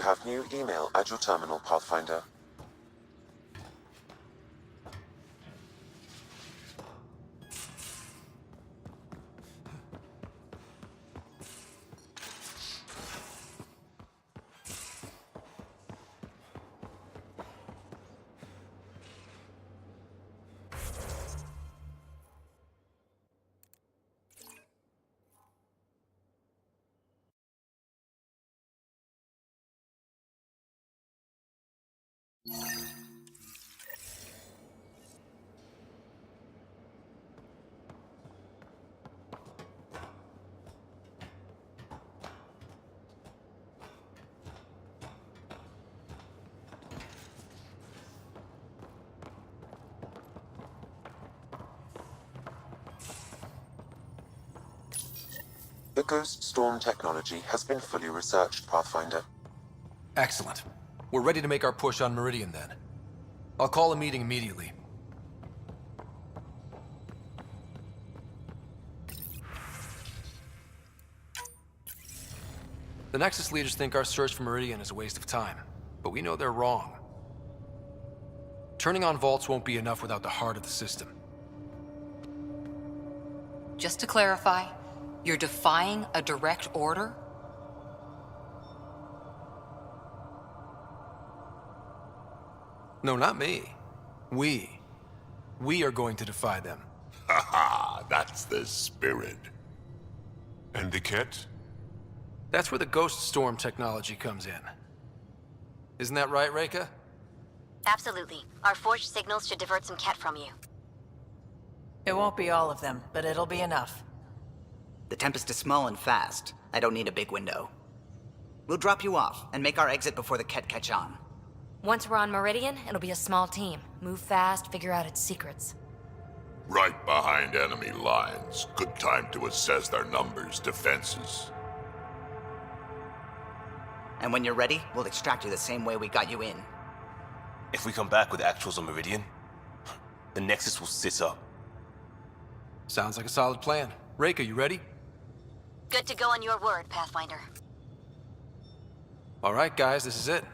You have new email at your terminal, Pathfinder. The Ghost Storm technology has been fully researched, Pathfinder. Excellent. We're ready to make our push on Meridian then. I'll call a meeting immediately. The Nexus leaders think our search for Meridian is a waste of time, but we know they're wrong. Turning on vaults won't be enough without the heart of the system. Just to clarify, you're defying a direct order? No, not me. We are going to defy them. Haha, that's the spirit. And the kit? That's where the Ghost Storm technology comes in. Isn't that right, Reika? Absolutely. Our forged signals should divert some Ket from you. It won't be all of them, but it'll be enough. The Tempest is small and fast. I don't need a big window. We'll drop you off and make our exit before the Ket catch on. Once we're on Meridian, it'll be a small team. Move fast, figure out its secrets. Right behind enemy lines. Good time to assess their numbers, defenses. And when you're ready, we'll extract you the same way we got you in. If we come back with actuals on Meridian, the Nexus will sit up. Sounds like a solid plan. Reika, you ready? Good to go on your word, Pathfinder. All right, guys, this is it.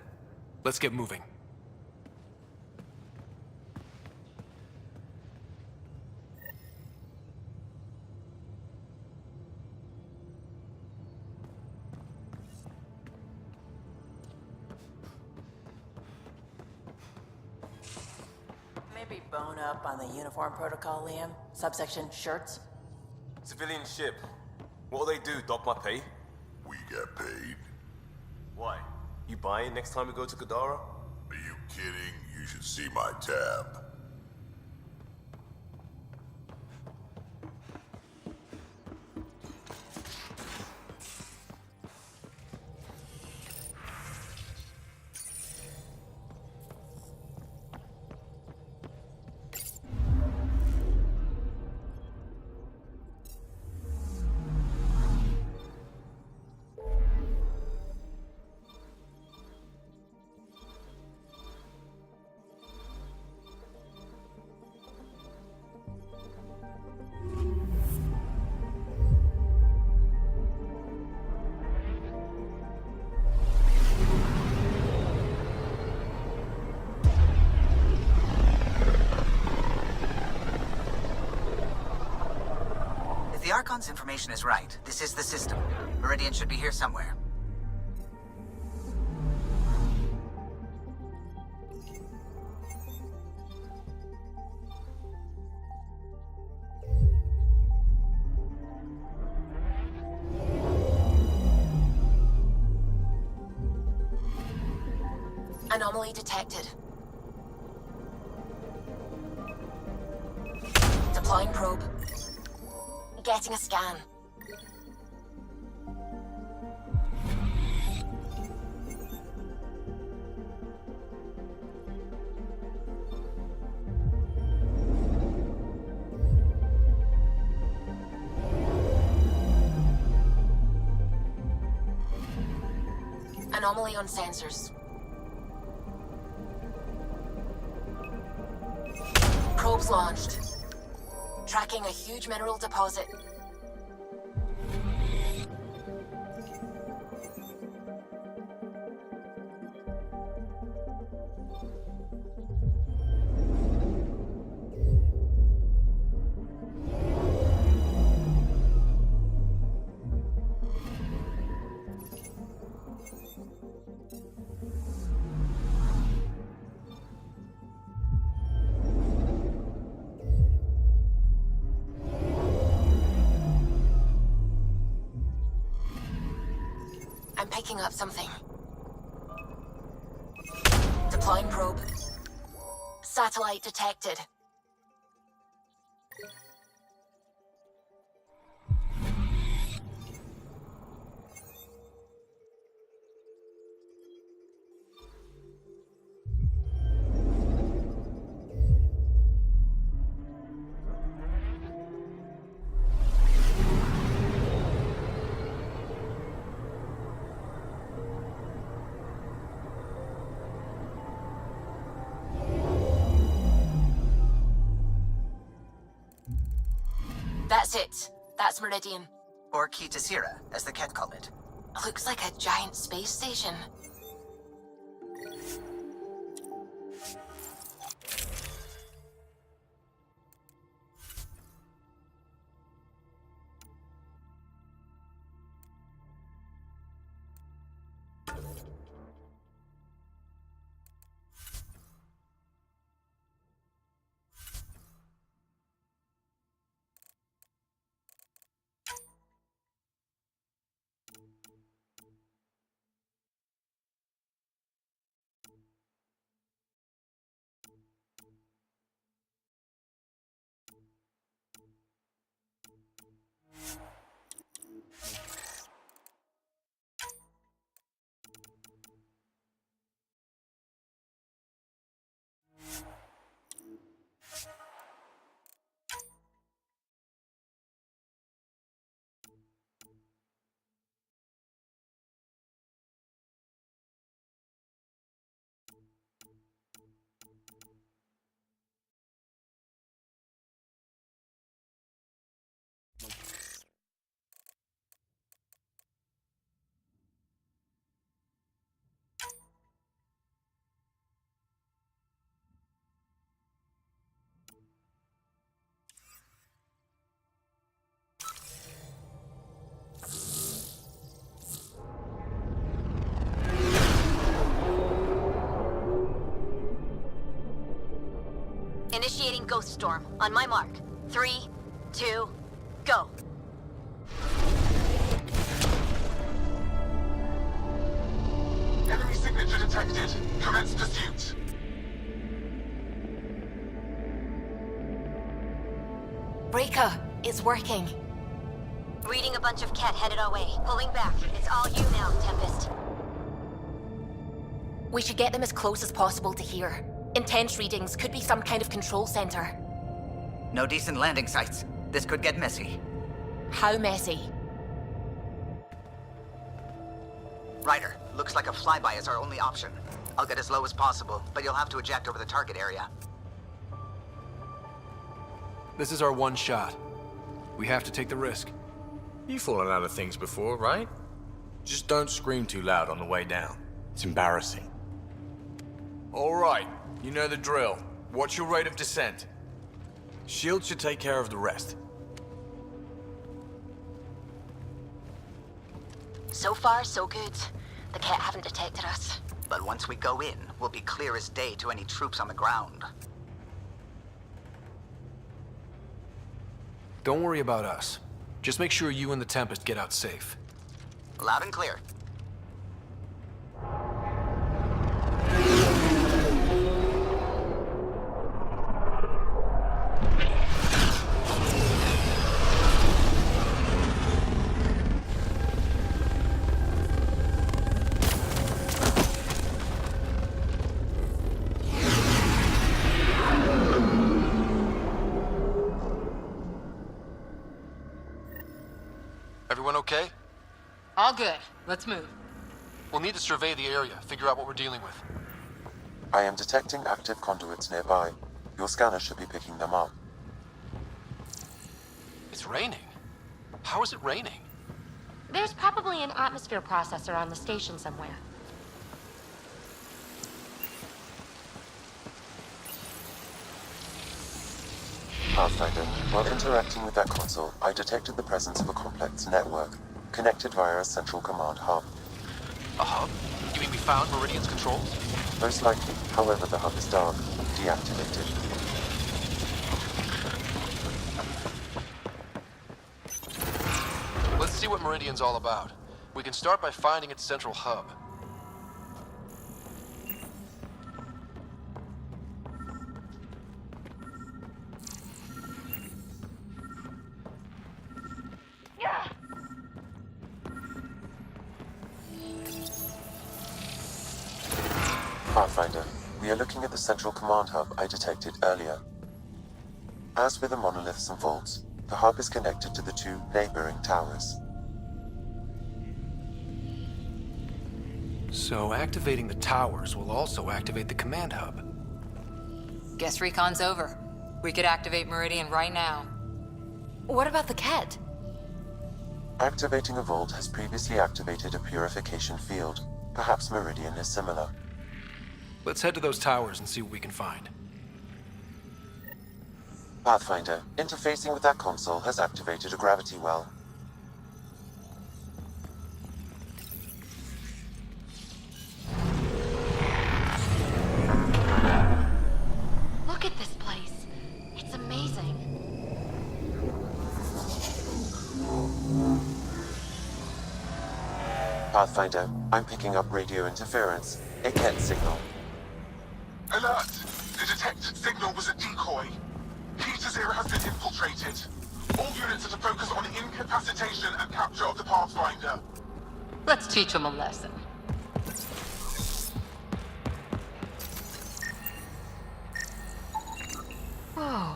Let's get moving. Maybe bone up on the uniform protocol, Liam. Subsection shirts. Civilian ship. What'll they do, dock my pay? We get paid. Why? You buy it next time we go to Kadara? Are you kidding? You should see my tab. The Archon's information is right. This is the system. Meridian should be here somewhere. Anomaly detected. Deploying probe. Getting a scan. Anomaly on sensors. Probes launched. Tracking a huge mineral deposit. I'm picking up something. Deploying probe. Satellite detected. That's it. That's Meridian. Or Key to Sierra, as the Ket called it. Looks like a giant space station. Initiating Ghost Storm. On my mark. 3, 2, go. Enemy signature detected. Commence pursuit. Breaker, it's working. Reading a bunch of Ket headed our way. Pulling back. It's all you now, Tempest. We should get them as close as possible to here. Intense readings could be some kind of control center. No decent landing sites. This could get messy. How messy? Ryder, looks like a flyby is our only option. I'll get as low as possible, but you'll have to eject over the target area. This is our one shot. We have to take the risk. You've fallen out of things before, right? Just don't scream too loud on the way down. It's embarrassing. All right, you know the drill. What's your rate of descent? Shield should take care of the rest. So far, so good. The Ket haven't detected us. But once we go in, we'll be clear as day to any troops on the ground. Don't worry about us. Just make sure you and the Tempest get out safe. Loud and clear. Everyone okay? All good. Let's move. We'll need to survey the area, figure out what we're dealing with. I am detecting active conduits nearby. Your scanner should be picking them up. It's raining. How is it raining? There's probably an atmosphere processor on the station somewhere. Pathfinder, while interacting with that console, I detected the presence of a complex network, connected via a central command hub. A hub? You mean we found Meridian's controls? Most likely, however, the hub is dark, deactivated. Let's see what Meridian's all about. We can start by finding its central hub. Pathfinder, we are looking at the central command hub I detected earlier. As with the monoliths and vaults, the hub is connected to the two neighboring towers. So activating the towers will also activate the command hub. Guess recon's over. We could activate Meridian right now. What about the Ket? Activating a vault has previously activated a purification field. Perhaps Meridian is similar. Let's head to those towers and see what we can find. Pathfinder, interfacing with that console has activated a gravity well. Look at this place. It's amazing. Pathfinder, I'm picking up radio interference, a Ket signal. Alert! The detected signal was a decoy. Peter Zero has been infiltrated. All units are to focus on incapacitation and capture of the Pathfinder. Let's teach them a lesson. Whoa.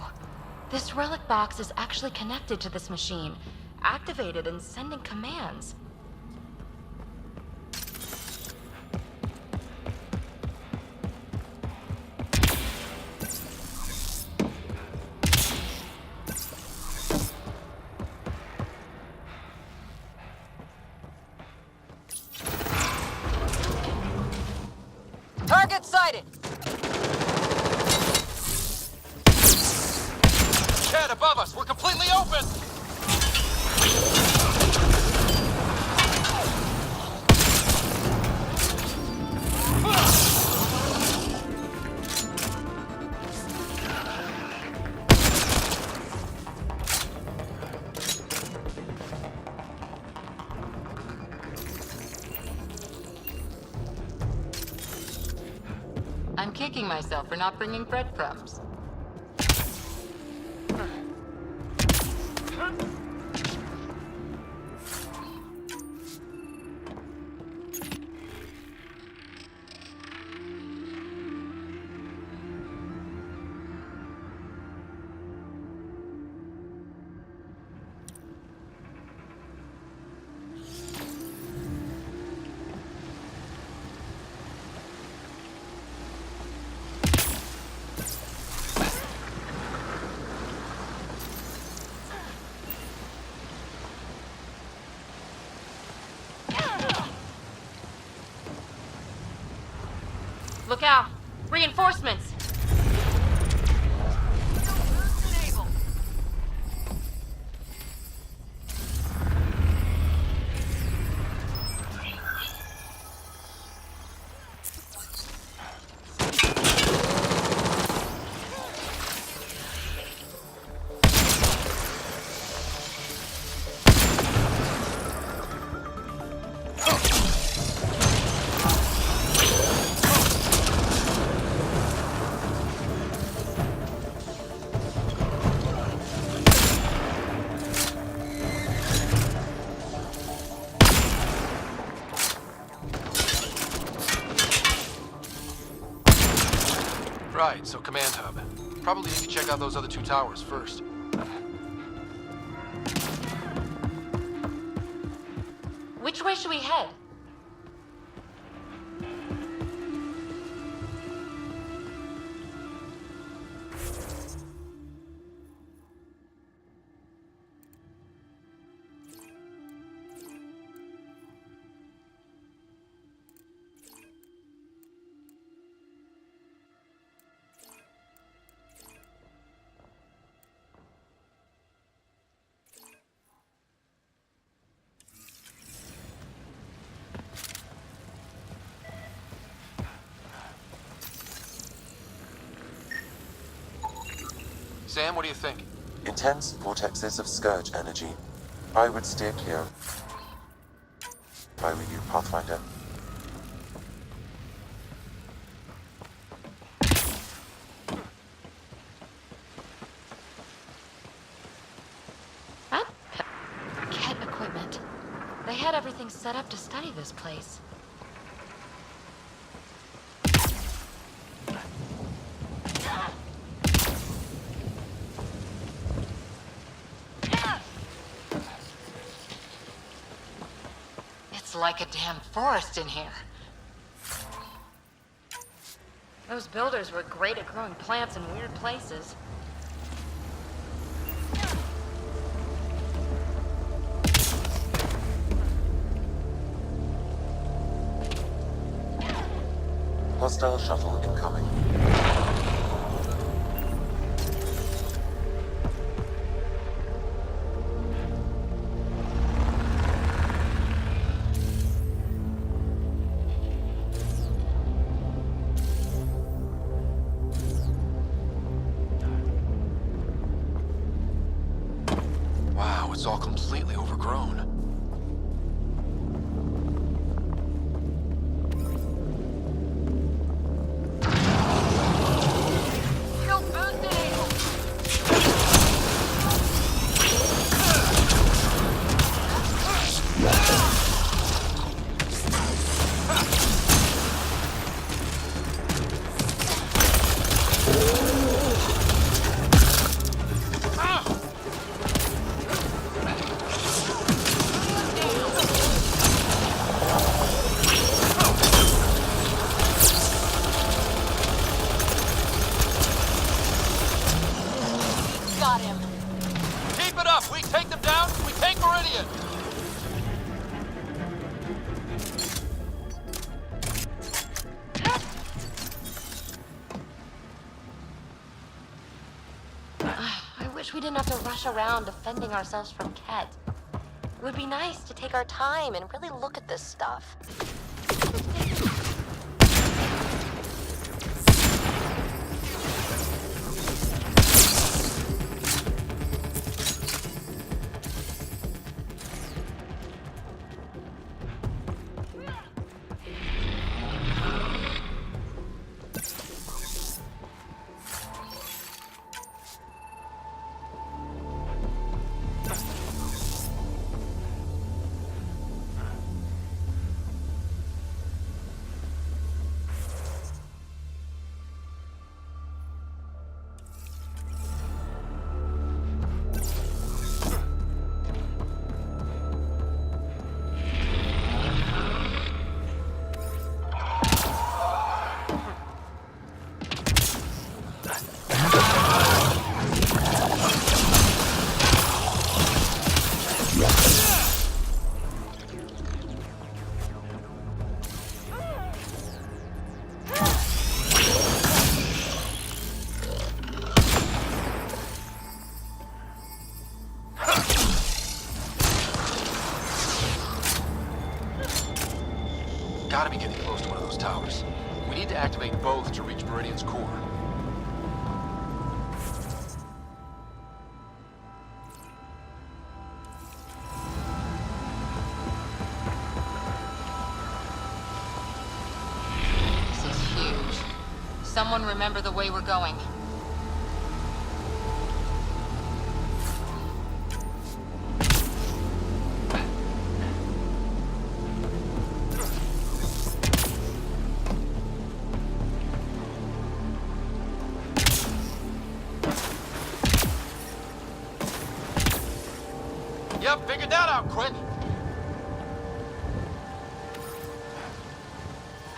This relic box is actually connected to this machine, activated and sending commands. Target sighted! Cat above us! We're completely open! I'm kicking myself for not bringing breadcrumbs. Look out! Reinforcements! Right, so command hub. Probably need to check out those other two towers first. Which way should we head? Sam, what do you think? Intense vortexes of scourge energy. I would steer clear. If I were you, Pathfinder. Ket equipment. They had everything set up to study this place. It's like a damn forest in here. Those builders were great at growing plants in weird places. Hostile shuttle incoming. Wow, it's all completely overgrown. Got him. Keep it up! We take them down, we take Meridian! I wish we didn't have to rush around defending ourselves from Ket. It would be nice to take our time and really look at this stuff. Gotta be getting close to one of those towers. We need to activate both to reach Meridian's core. This is huge. Someone remember the way we're going. Yep, figured that out quick.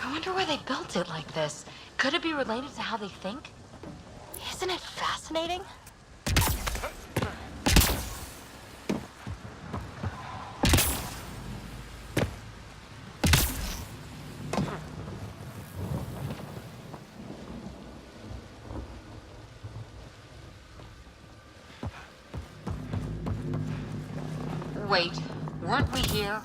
I wonder why they built it like this. Could it be related to how they think? Isn't it fascinating? Wait, weren't we here?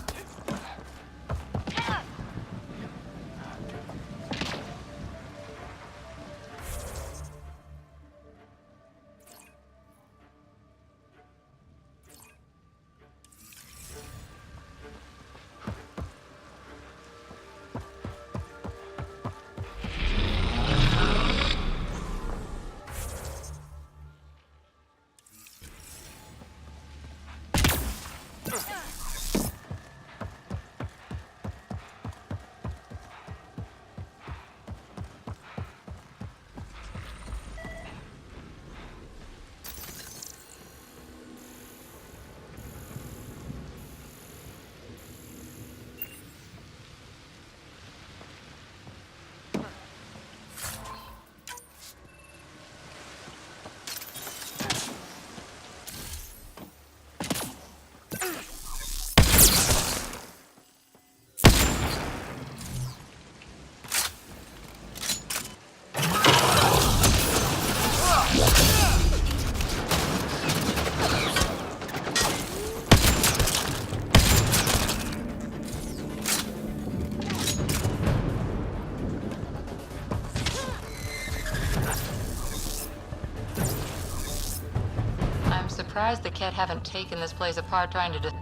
surprised the Ket haven't taken this place apart trying to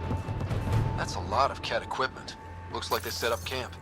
That's a lot of Ket equipment. Looks like they set up camp.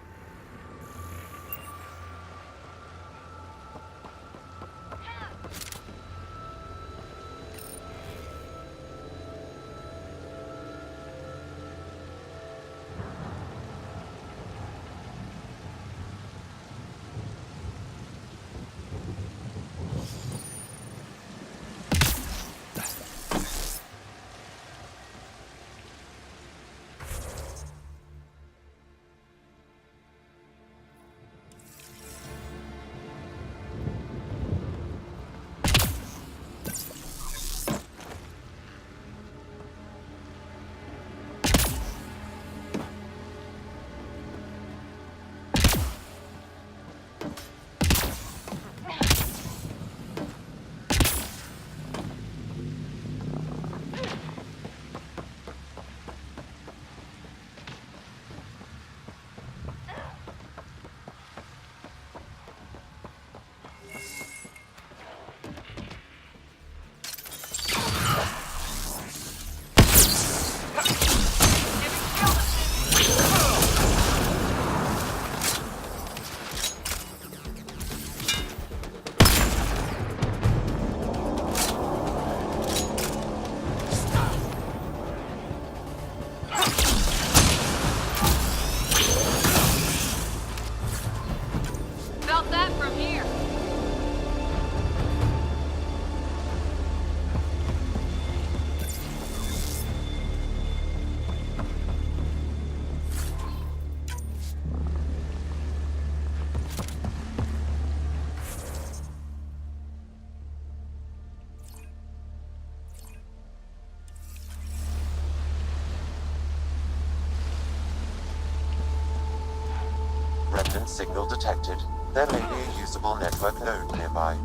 Remnant signal detected. There may be a usable network node nearby.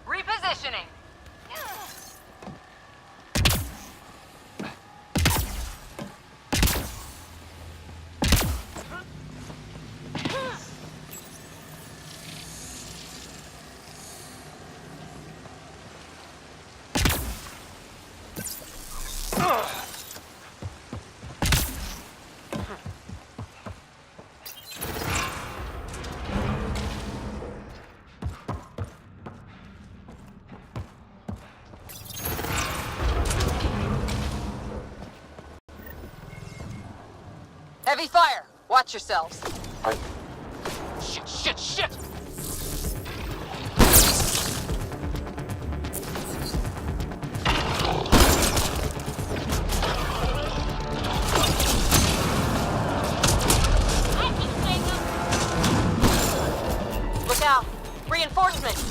Repositioning. Heavy fire! Watch yourselves. Shit! Look out! Reinforcement!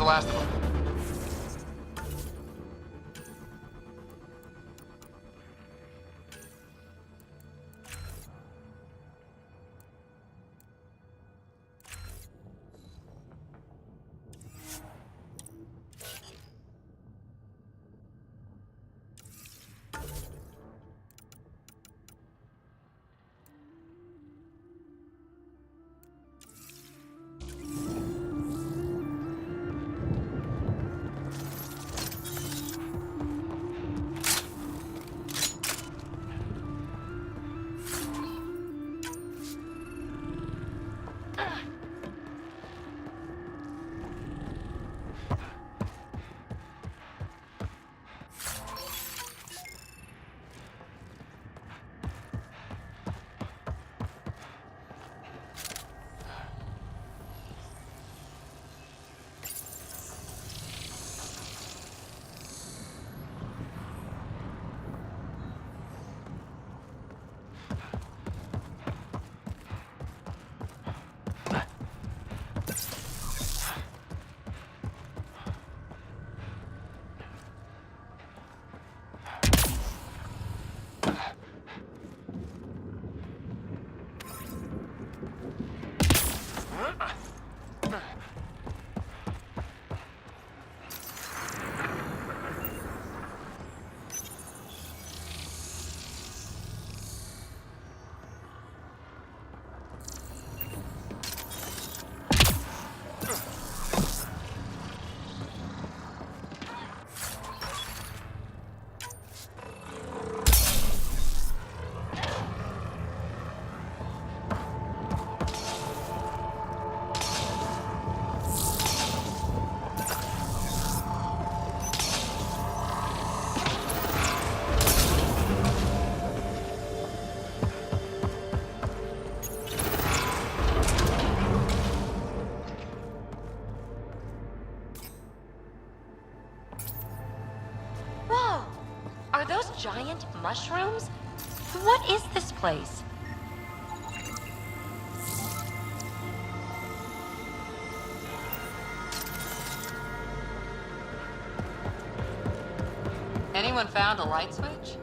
last of them. Are those giant mushrooms? What is this place? Anyone found a light switch?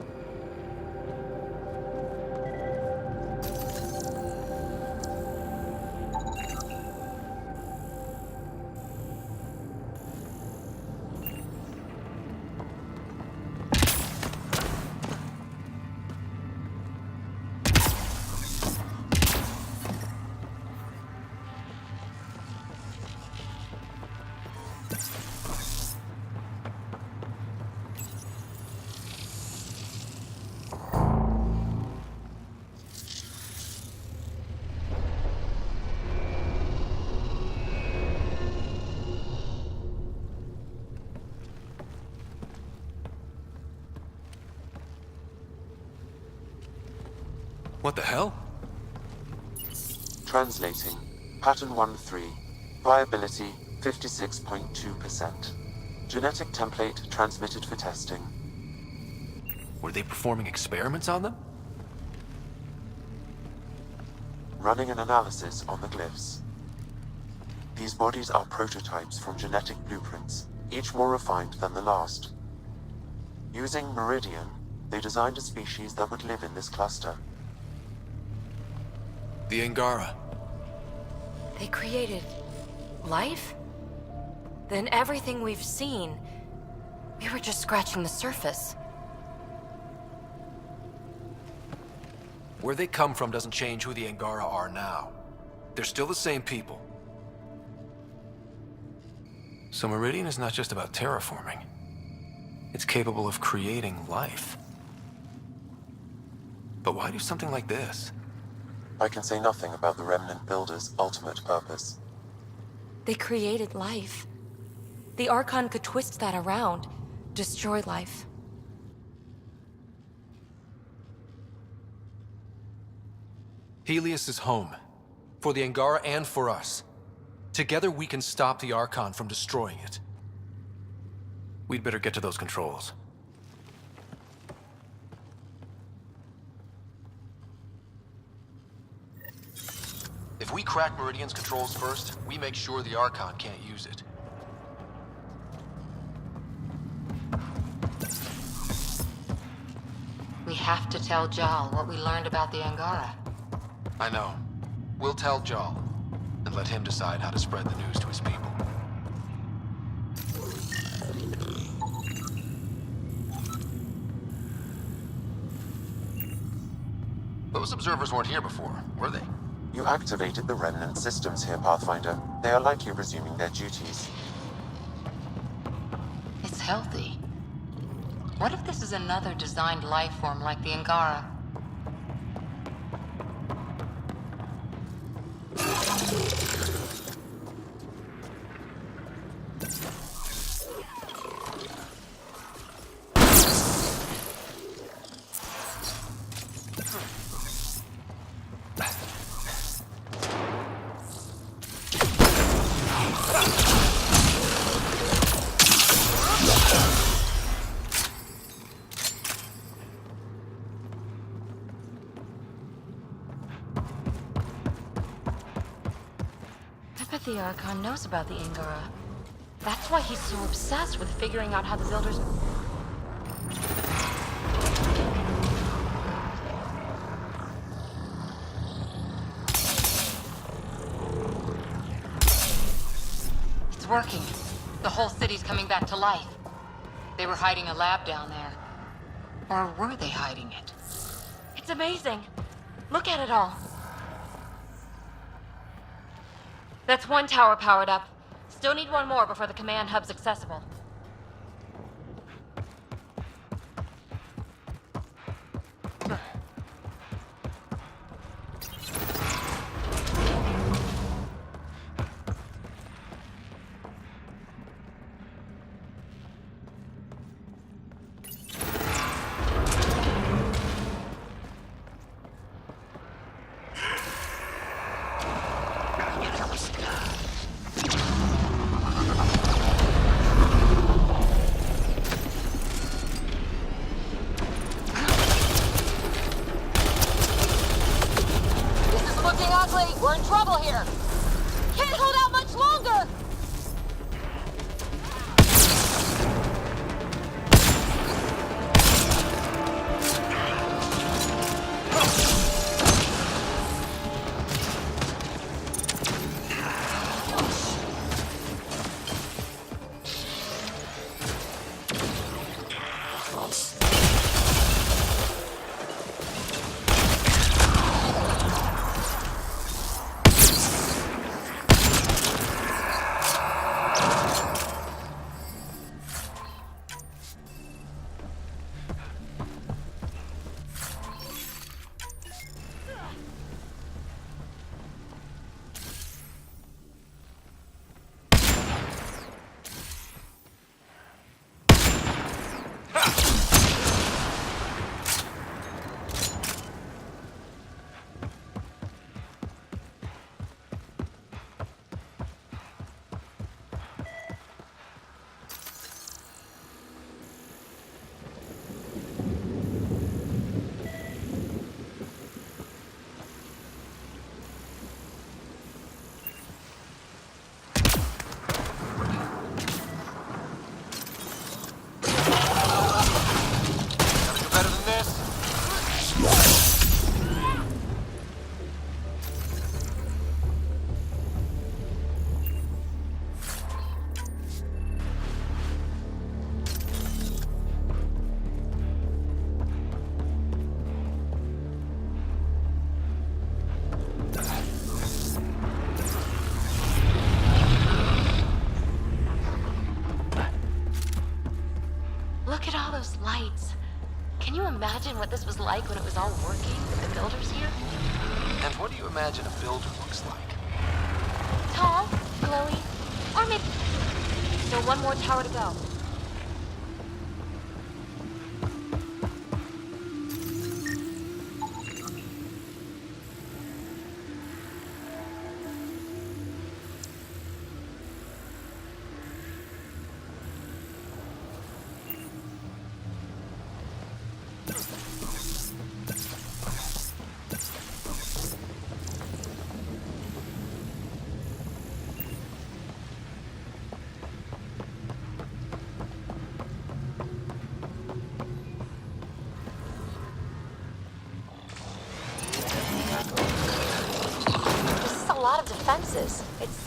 What the hell? Translating. Pattern 1-3. Viability 56.2%. Genetic template transmitted for testing. Were they performing experiments on them? Running an analysis on the glyphs. These bodies are prototypes from genetic blueprints, each more refined than the last. Using Meridian, they designed a species that would live in this cluster. The Angara. They created life? Then everything we've seen, we were just scratching the surface. Where they come from doesn't change who the Angara are now. They're still the same people. So Meridian is not just about terraforming. It's capable of creating life. But why do something like this? I can say nothing about the Remnant Builder's ultimate purpose. They created life. The Archon could twist that around, destroy life. Helios is home. For the Angara and for us. Together we can stop the Archon from destroying it. We'd better get to those controls. If we crack Meridian's controls first, we make sure the Archon can't use it. have to tell Jal what we learned about the Angara. I know. We'll tell Jal, and let him decide how to spread the news to his people. Those observers weren't here before, were they? You activated the Remnant systems here, Pathfinder. They are likely resuming their duties. It's healthy. What if this is another designed life form like the Angara? The Archon knows about the Angara. That's why he's so obsessed with figuring out how the Builders... It's working. The whole city's coming back to life. They were hiding a lab down there. Or were they hiding it? It's amazing. Look at it all. That's one tower powered up. Still need one more before the command hub's accessible. We're in trouble here! Can't hold out much longer! Look at all those lights. Can you imagine what this was like when it was all working with the Builders here? And what do you imagine a builder looks like? Tall, glowy, or maybe... Still one more tower to go.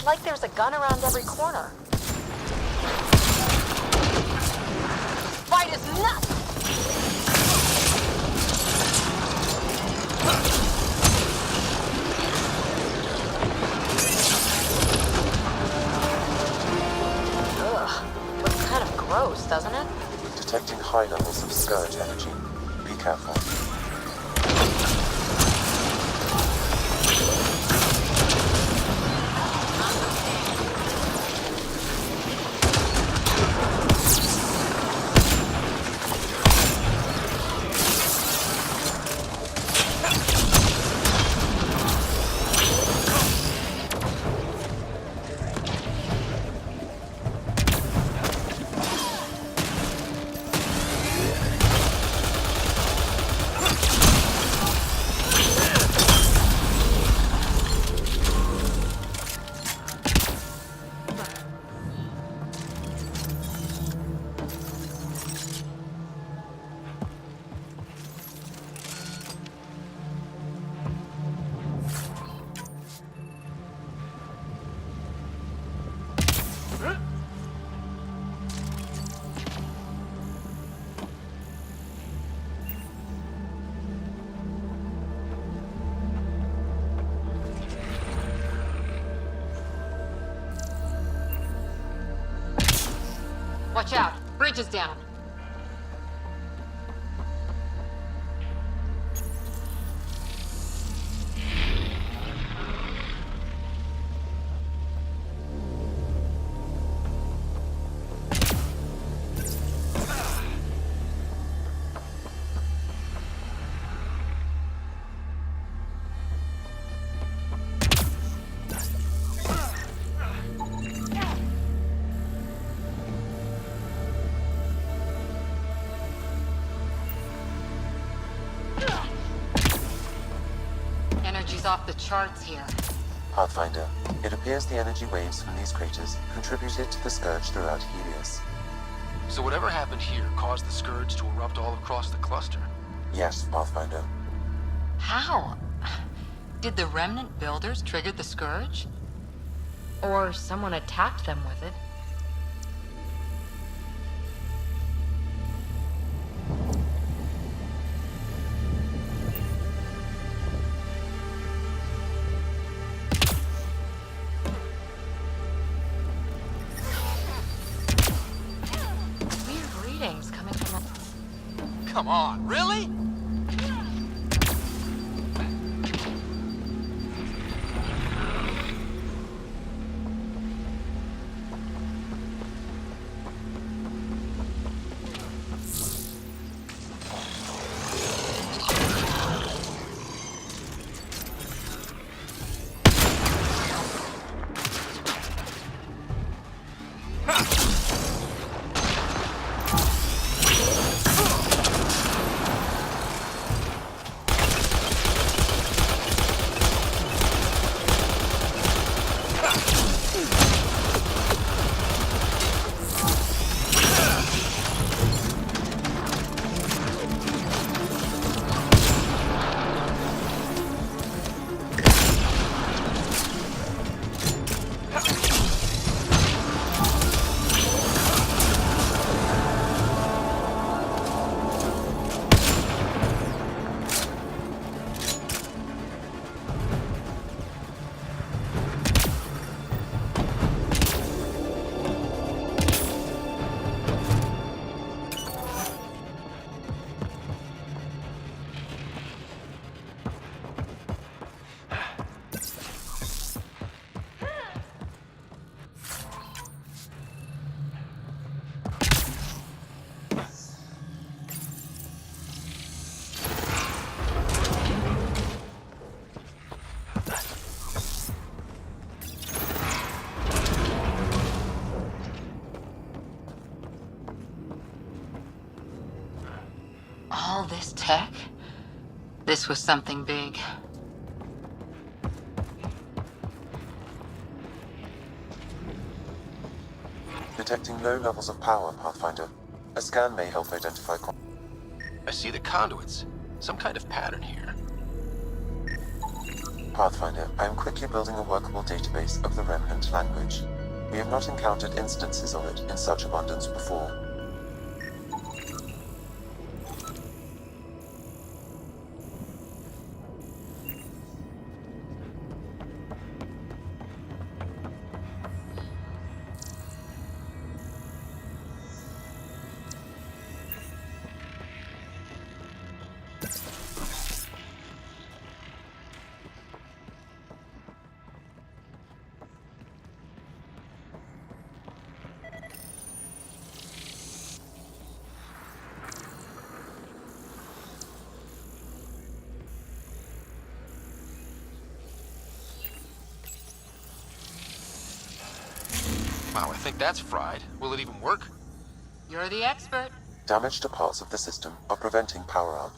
like there's a gun around every corner. Fight is nuts! Ugh, looks kind of gross, doesn't it? Detecting high levels of scourge energy. Be careful. Watch out! Bridge is down. Energy's off the charts here. Pathfinder, it appears the energy waves from these craters contributed to the scourge throughout Helios. So whatever happened here caused the Scourge to erupt all across the cluster. Yes, Pathfinder. How? Did the Remnant builders trigger the Scourge? Or someone attacked them with it. Weird readings coming from the... Come on, really? All this tech? This was something big. Detecting low levels of power, Pathfinder. A scan may help identify... I see the conduits. Some kind of pattern here. Pathfinder, I am quickly building a workable database of the Remnant language. We have not encountered instances of it in such abundance before. Wow, I think that's fried. Will it even work? You're the expert. Damage to parts of the system are preventing power-up.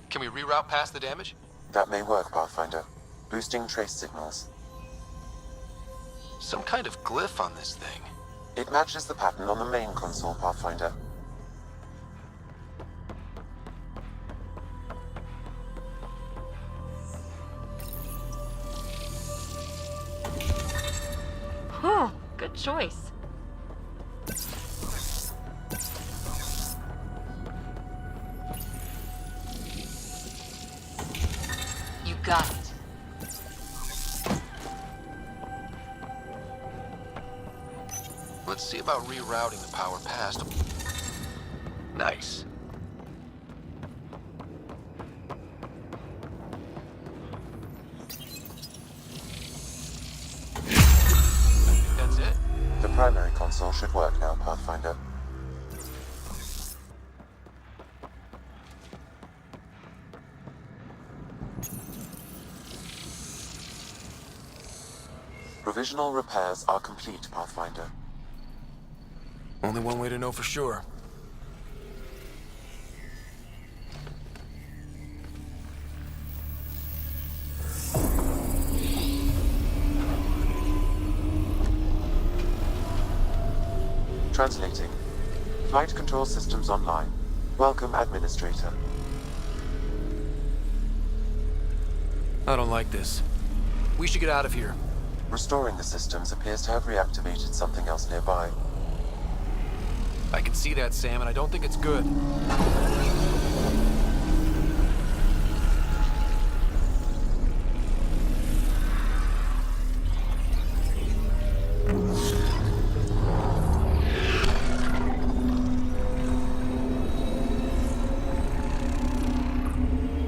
Can we reroute past the damage? That may work, Pathfinder. Boosting trace signals. Some kind of glyph on this thing. It matches the pattern on the main console, Pathfinder. Whew, good choice. You got it. Let's see about rerouting the power past. Nice. That's it? The primary console should work now, Pathfinder. Provisional repairs are complete, Pathfinder. Only one way to know for sure. Translating. Flight control systems online. Welcome, Administrator. I don't like this. We should get out of here. Restoring the systems appears to have reactivated something else nearby. I can see that, Sam, and I don't think it's good.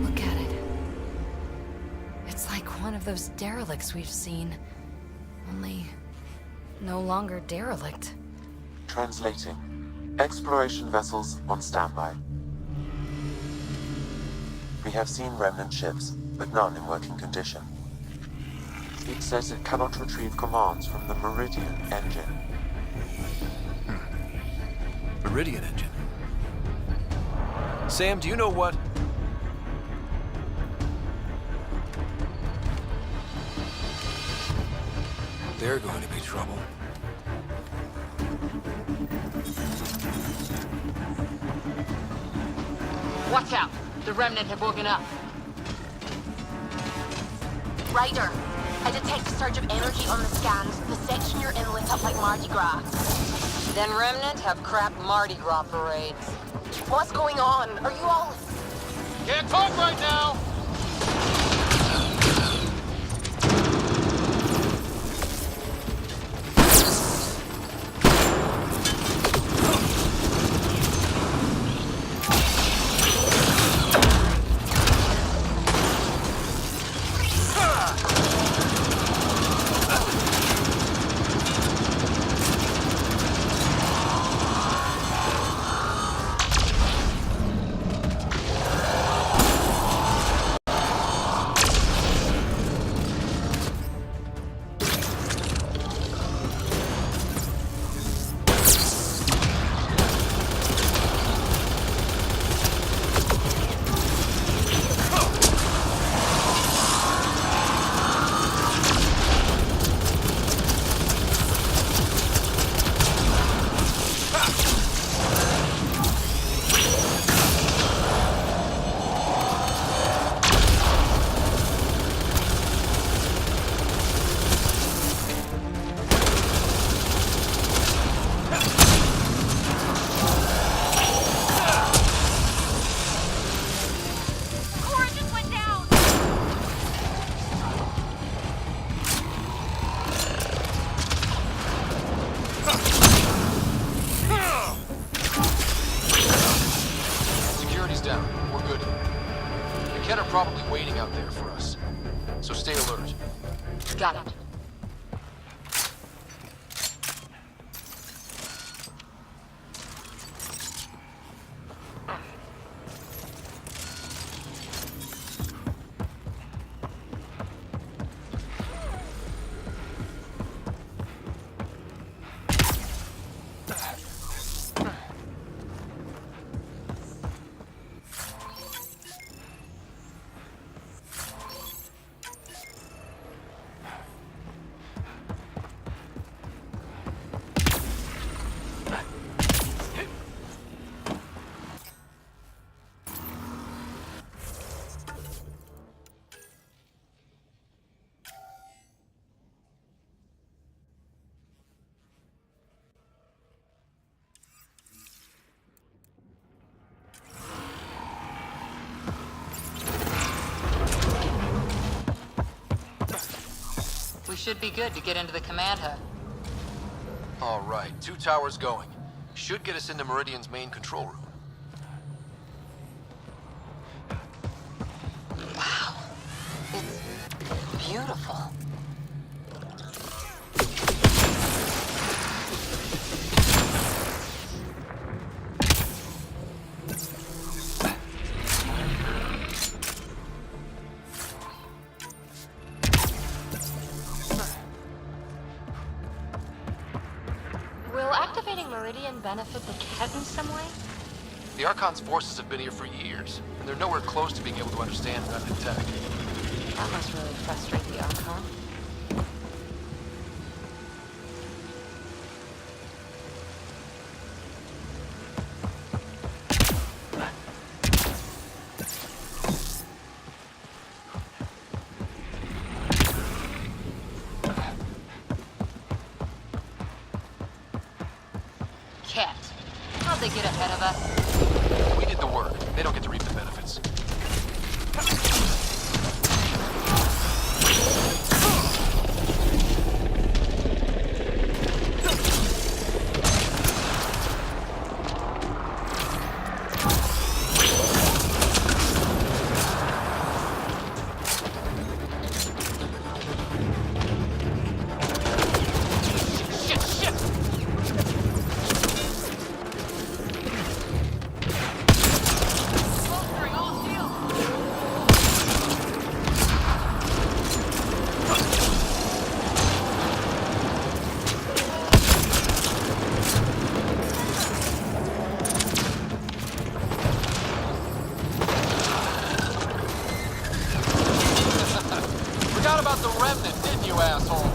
Look at it. It's like one of those derelicts we've seen. Only no longer derelict. Translating. Exploration vessels on standby. We have seen remnant ships, but none in working condition. It says it cannot retrieve commands from the Meridian engine. Meridian engine. Sam, do you know what? They're going to be trouble. Watch out! The Remnant have woken up. Ryder, I detect a surge of energy on the scans. The section you're in lit up like Mardi Gras. Then Remnant have crap Mardi Gras parades. What's going on? Are you all... Can't talk right now! Kett are probably waiting out there for us. So stay alert. Got it. We should be good to get into the command hub. All right, 2 towers going. Should get us into Meridian's main control room. Wow. It's beautiful. Will activating Meridian benefit the Kett in some way? The Archon's forces have been here for years, and they're nowhere close to being able to understand Remnant tech. That must really frustrate the Archon. Kett. How'd they get ahead of us? We did the work. They don't get to reap the benefits. Forgot about the Remnant, didn't you, asshole?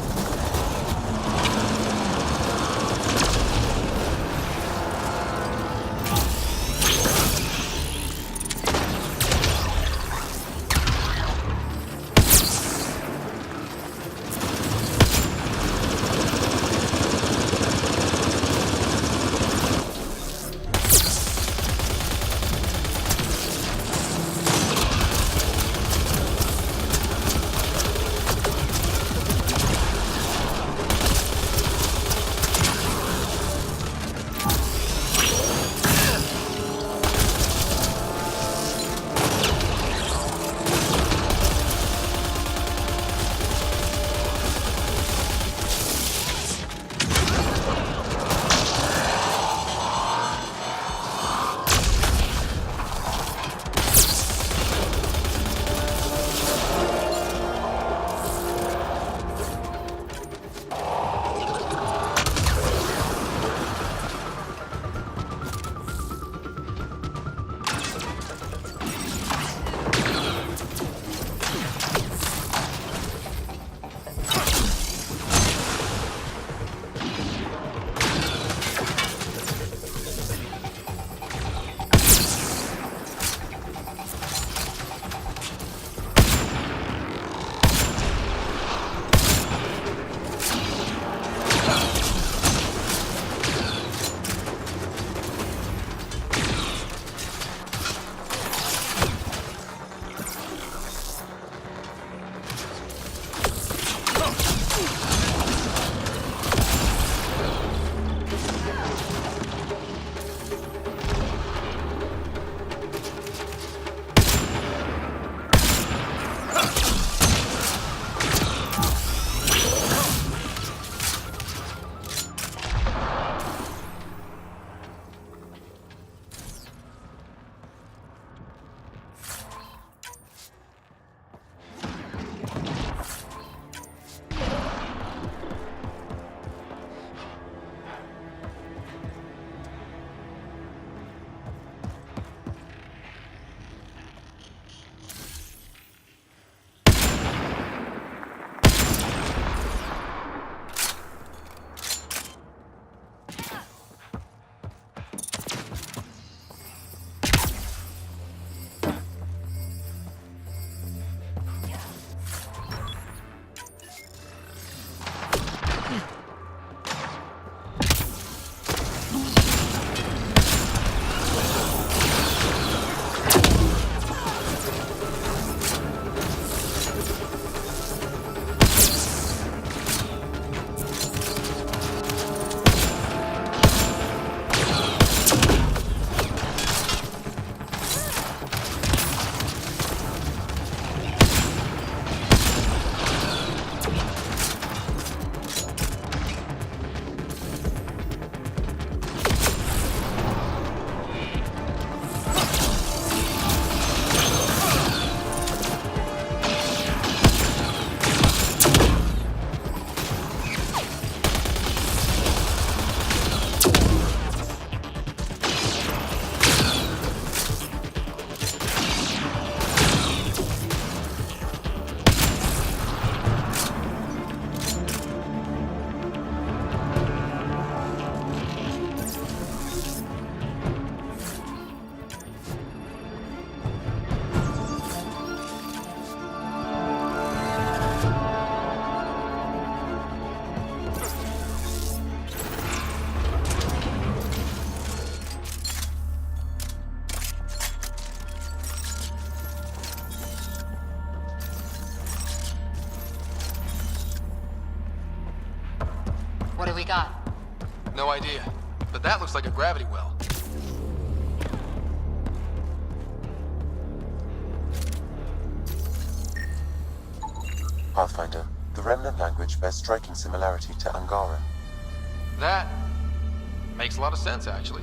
do we got? No idea. But that looks like a gravity well. Pathfinder, the Remnant language bears striking similarity to Angara. That makes a lot of sense, actually.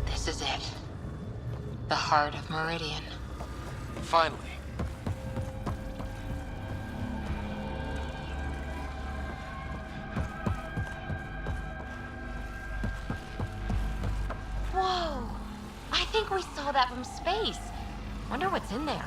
This is it. The heart of Meridian. Finally. Whoa! I think we saw that from space. Wonder what's in there.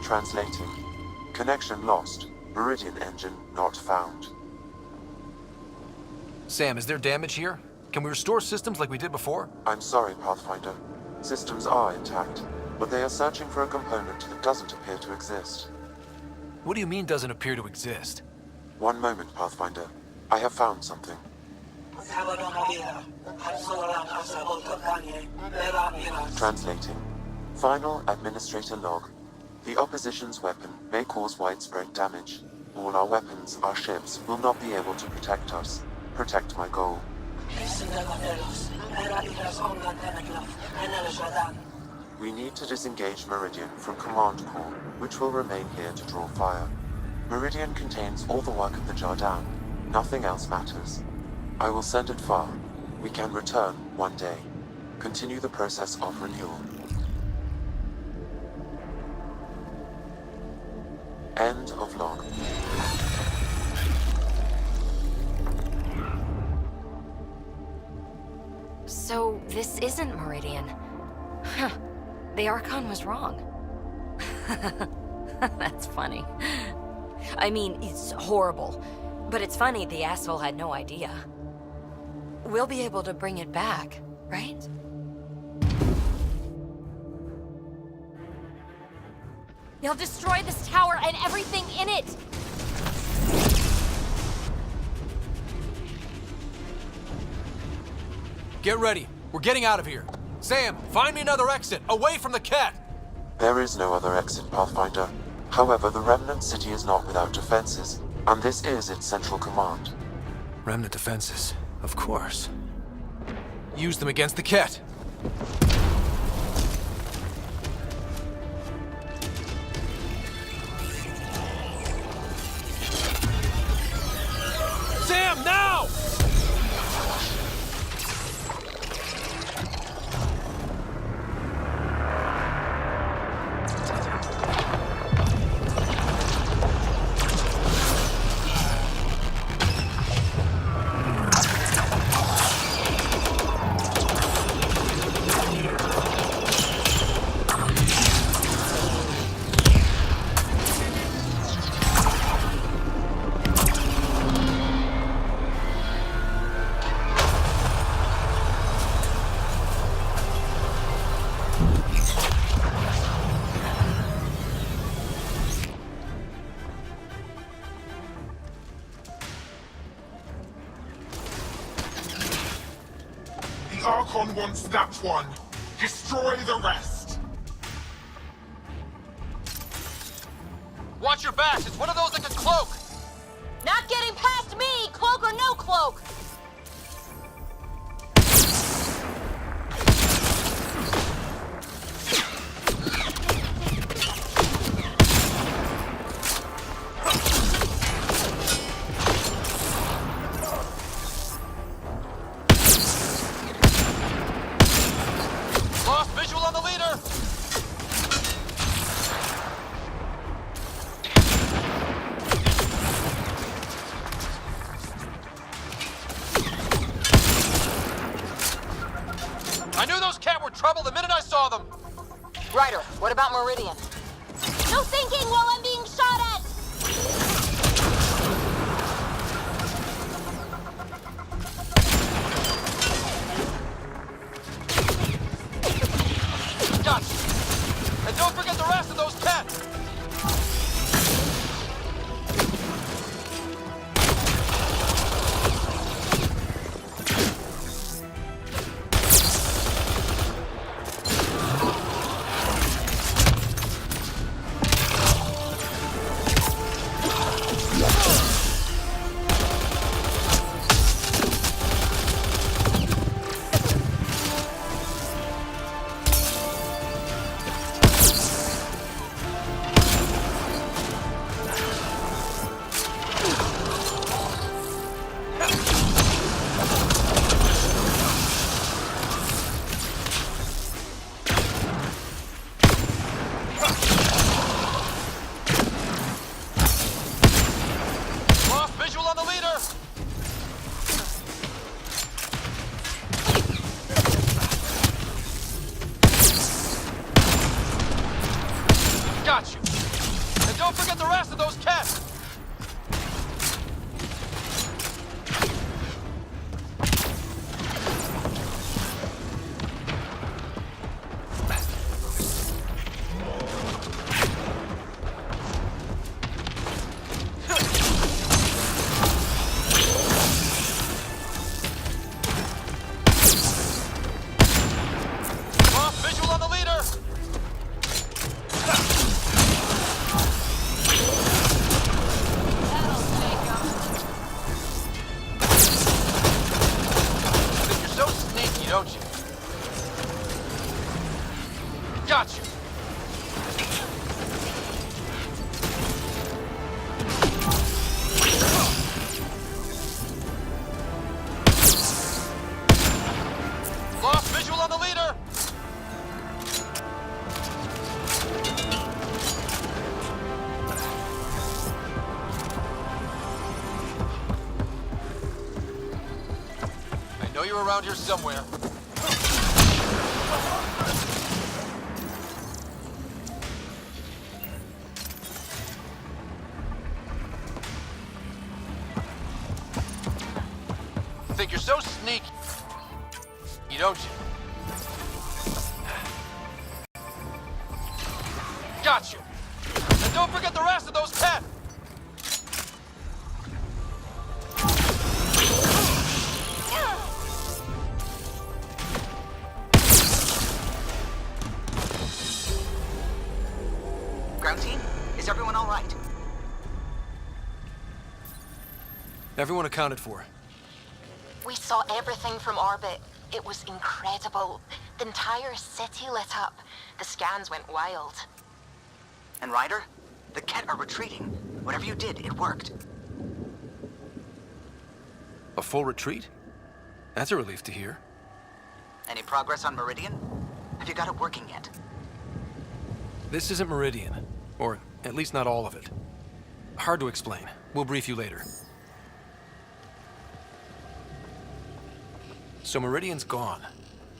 Translating. Connection lost. Meridian engine not found. Sam, is there damage here? Can we restore systems like we did before? I'm sorry, Pathfinder. Systems are intact, but they are searching for a component that doesn't appear to exist. What do you mean doesn't appear to exist? One moment, Pathfinder. I have found something. Translating. Final Administrator log. The opposition's weapon may cause widespread damage. All our weapons, our ships, will not be able to protect us. Protect my goal. We need to disengage Meridian from Command Core, which will remain here to draw fire. Meridian contains all the work of the Jardan. Nothing else matters. I will send it far. We can return one day. Continue the process of renewal. End of log. So, this isn't Meridian. Huh. The Archon was wrong. That's funny. I mean, it's horrible. But it's funny the asshole had no idea. We'll be able to bring it back, right? You'll destroy this tower and everything in it! Get ready. We're getting out of here. Sam, find me another exit, away from the cat! There is no other exit, Pathfinder. However, the Remnant City is not without defenses, and this is its central command. Remnant defenses, of course. Use them against the cat. Sam, now! The Archon wants that one. Destroy the rest. Watch your backs, it's one of those that can cloak! Not getting past me, cloak or no cloak! Lost visual on the leader! I knew those cat were trouble the minute I saw them! Ryder, what about Meridian? No thinking while I'm being shot at! Got you! And don't forget the rest of those cats! Lost visual on the leader! Got you! And don't forget the rest of those cats! Lost visual on the leader! Think you're so sneaky, don't you? Got you! Lost visual on the leader! I know you're around here somewhere. Think you're so sneaky, don't you? Got you! And don't forget the rest of those cats! Everyone accounted for. We saw everything from orbit. It was incredible. The entire city lit up. The scans went wild. And Ryder, the Ket are retreating. Whatever you did, it worked. A full retreat? That's a relief to hear. Any progress on Meridian? Have you got it working yet? This isn't Meridian. Or at least not all of it. Hard to explain. We'll brief you later. So Meridian's gone.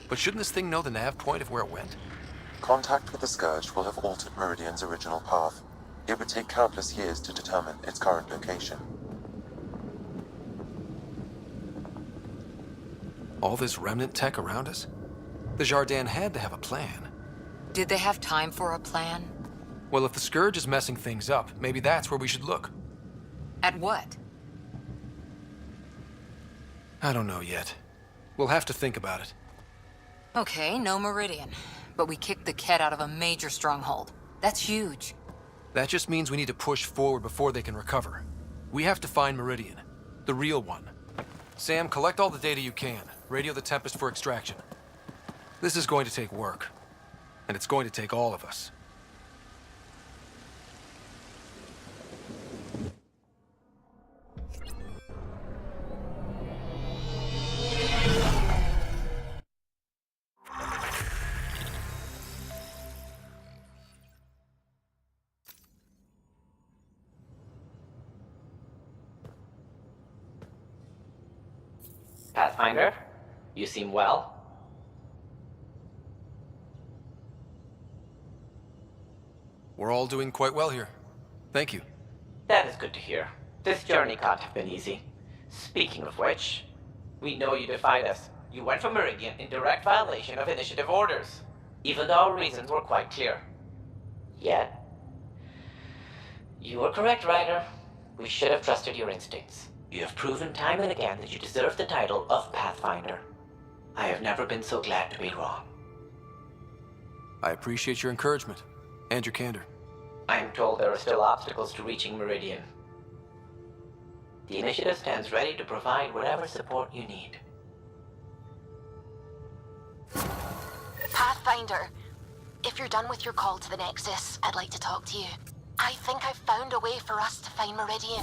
But shouldn't this thing know the nav point of where it went? Contact with the Scourge will have altered Meridian's original path. It would take countless years to determine its current location. All this remnant tech around us? The Jardin had to have a plan. Did they have time for a plan? Well, if the Scourge is messing things up, maybe that's where we should look. At what? I don't know yet. We'll have to think about it. Okay, no Meridian. But we kicked the Ket out of a major stronghold. That's huge. That just means we need to push forward before they can recover. We have to find Meridian. The real one. Sam, collect all the data you can. Radio the Tempest for extraction. This is going to take work. And it's going to take all of us. Pathfinder, you seem well. We're all doing quite well here. Thank you. That is good to hear. This journey can't have been easy. Speaking of which, we know you defied us. You went for Meridian in direct violation of initiative orders, even though our reasons were quite clear. Yet, you were correct, Ryder. We should have trusted your instincts. You have proven time and again that you deserve the title of Pathfinder. I have never been so glad to be wrong. I appreciate your encouragement and your candor. I am told there are still obstacles to reaching Meridian. The initiative stands ready to provide whatever support you need. Pathfinder, if you're done with your call to the Nexus, I'd like to talk to you. I think I've found a way for us to find Meridian.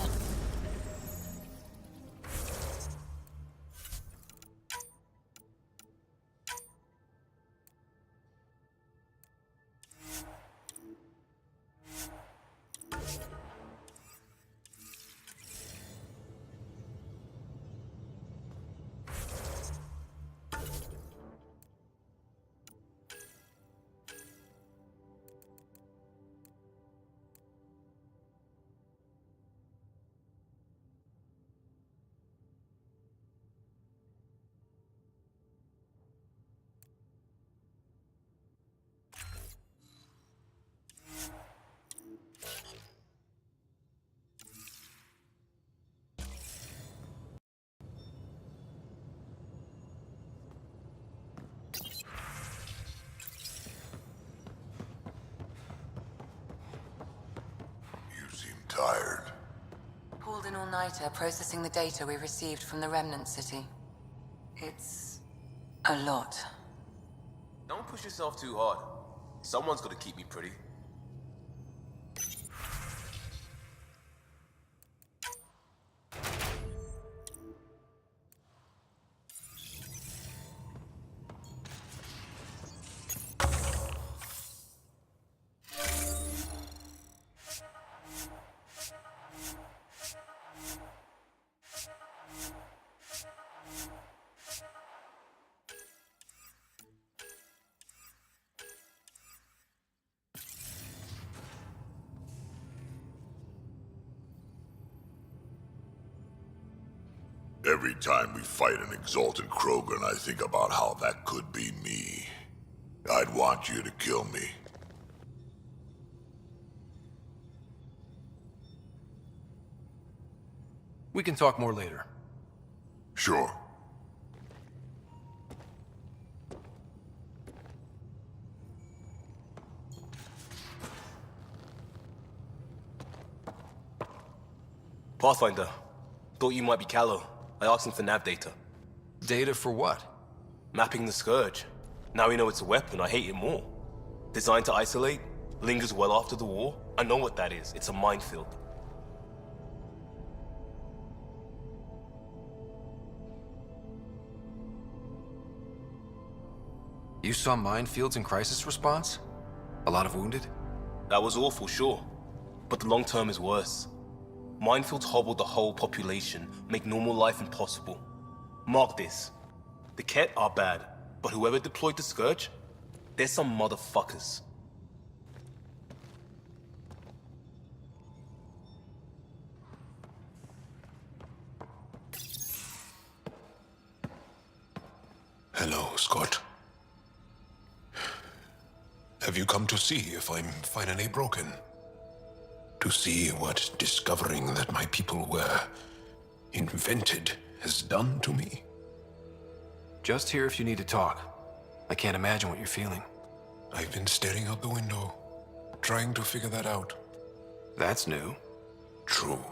Tired. Pulled an all-nighter processing the data we received from the Remnant City. It's a lot. Don't push yourself too hard. Someone's gonna keep me pretty. Every time we fight an Exalted Krogan, I think about how that could be me. I'd want you to kill me. We can talk more later. Sure. Pathfinder, Thought you might be Callow. I asked him for nav data. Data for what? Mapping the Scourge. Now we know it's a weapon, I hate it more. Designed to isolate, lingers well after the war. I know what that is. It's a minefield. You saw minefields in crisis response? A lot of wounded? That was awful, sure. But the long term is worse. Minefields hobble the whole population, make normal life impossible. Mark this. The Ket are bad, but whoever deployed the Scourge, they're some motherfuckers. Hello, Scott. Have you come to see if I'm finally broken? To see what discovering that my people were invented has done to me? Just here if you need to talk. I can't imagine what you're feeling. I've been staring out the window, trying to figure that out. That's new. True.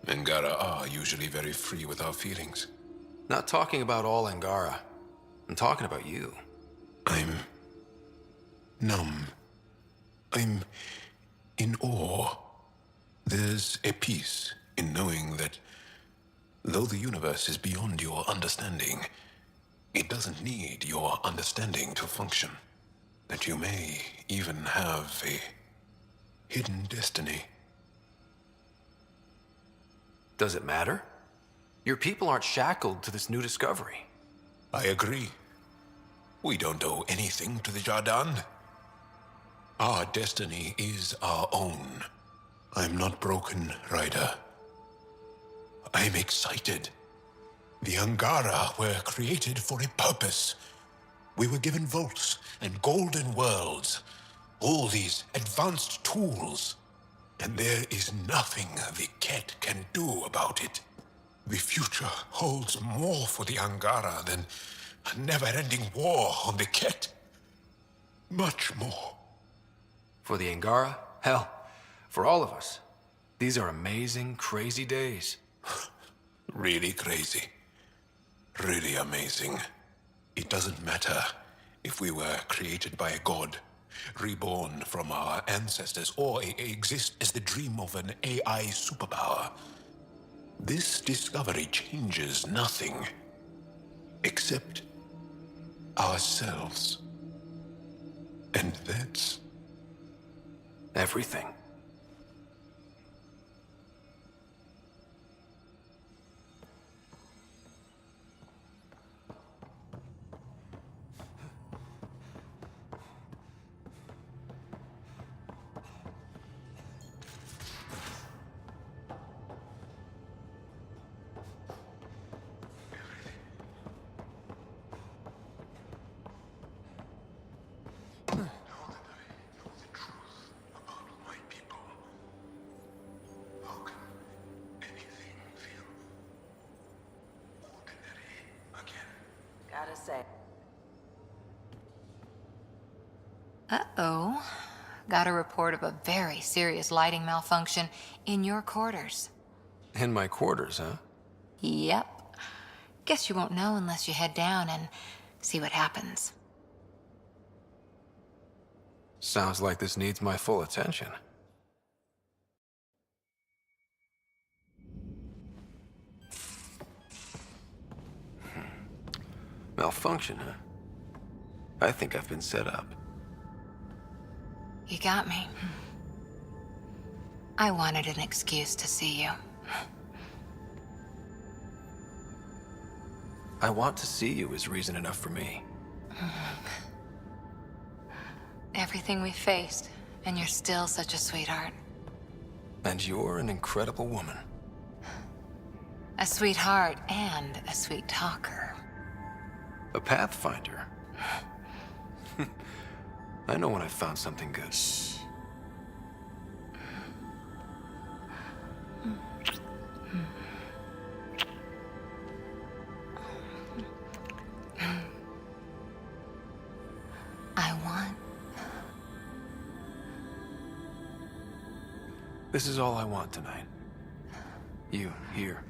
Angara are usually very free with our feelings. Not talking about all Angara. I'm talking about you. I'm numb. I'm in awe. There's a peace in knowing that though the universe is beyond your understanding, it doesn't need your understanding to function. That you may even have a hidden destiny. Does it matter? Your people aren't shackled to this new discovery. I agree. We don't owe anything to the Jardan. Our destiny is our own. I'm not broken, Ryder. I'm excited. The Angara were created for a purpose. We were given vaults and golden worlds. All these advanced tools. And there is nothing the Ket can do about it. The future holds more for the Angara than a never-ending war on the Ket. Much more. For the Angara? Hell, for all of us. These are amazing, crazy days. Really crazy. Really amazing. It doesn't matter if we were created by a god, reborn from our ancestors, or exist as the dream of an AI superpower. This discovery changes nothing except ourselves. And that's everything. Gotta say. Uh-oh. Got a report of a very serious lighting malfunction in your quarters. In my quarters, huh? Yep. Guess you won't know unless you head down and see what happens. Sounds like this needs my full attention. Malfunction, huh? I think I've been set up. You got me. I wanted an excuse to see you. I want to see you is reason enough for me. Everything we faced, and you're still such a sweetheart. And you're an incredible woman. A sweetheart and a sweet talker. A pathfinder. I know when I found something good. I want... This is all I want tonight. You, here,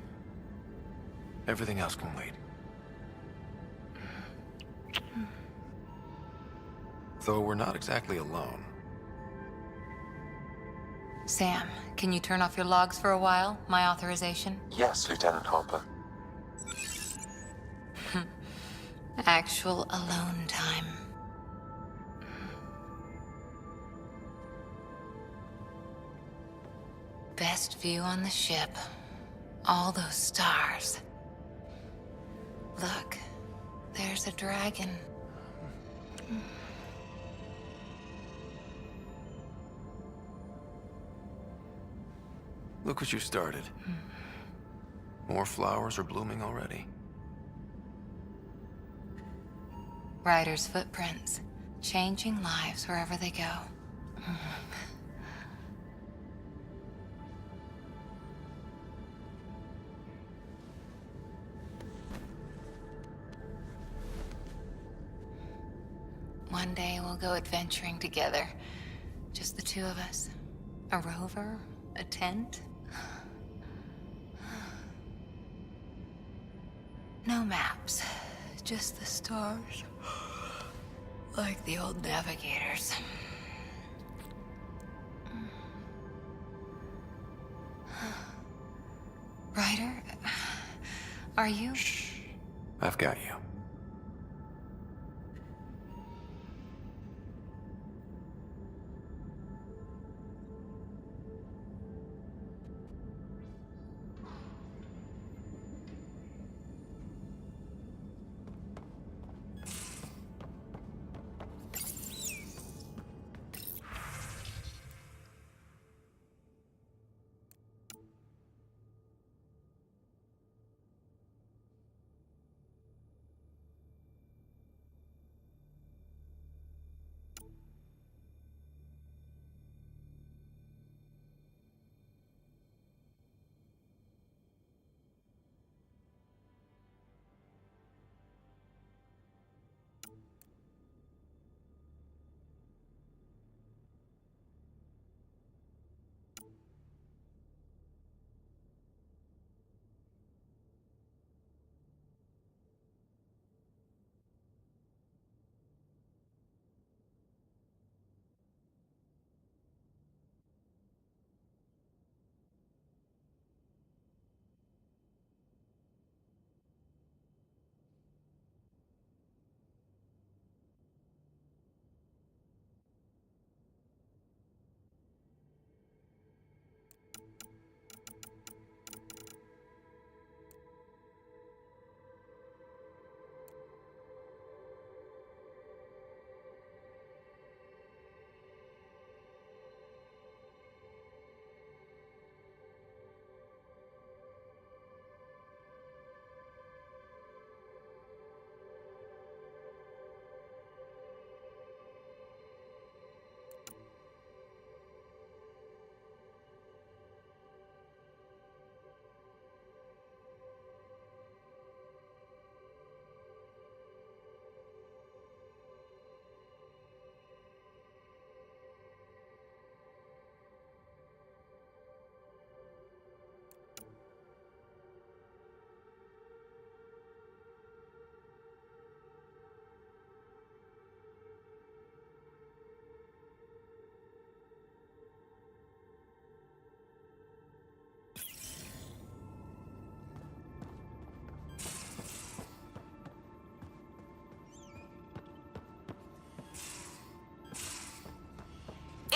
Everything else can wait. Though we're not exactly alone. Sam, can you turn off your logs for a while? My authorization? Yes, Lieutenant Harper. Actual alone time. Best view on the ship. All those stars. Look, there's a dragon. Look what you started. More flowers are blooming already. Riders' footprints, changing lives wherever they go. One day we'll go adventuring together. Just the two of us. A rover, a tent. No maps, just the stars. Like the old navigators. Ryder, are you? Shh. I've got you.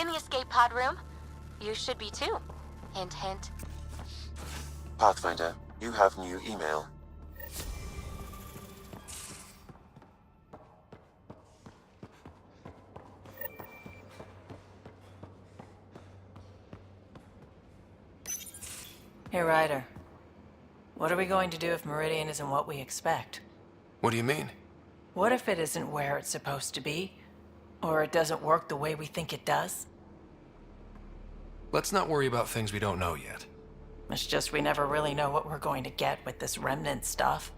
In the escape pod room. You should be too. Hint, hint. Pathfinder, you have new email. Hey, Ryder. What are we going to do if Meridian isn't what we expect? What do you mean? What if it isn't where it's supposed to be? Or it doesn't work the way we think it does? Let's not worry about things we don't know yet. It's just we never really know what we're going to get with this Remnant stuff.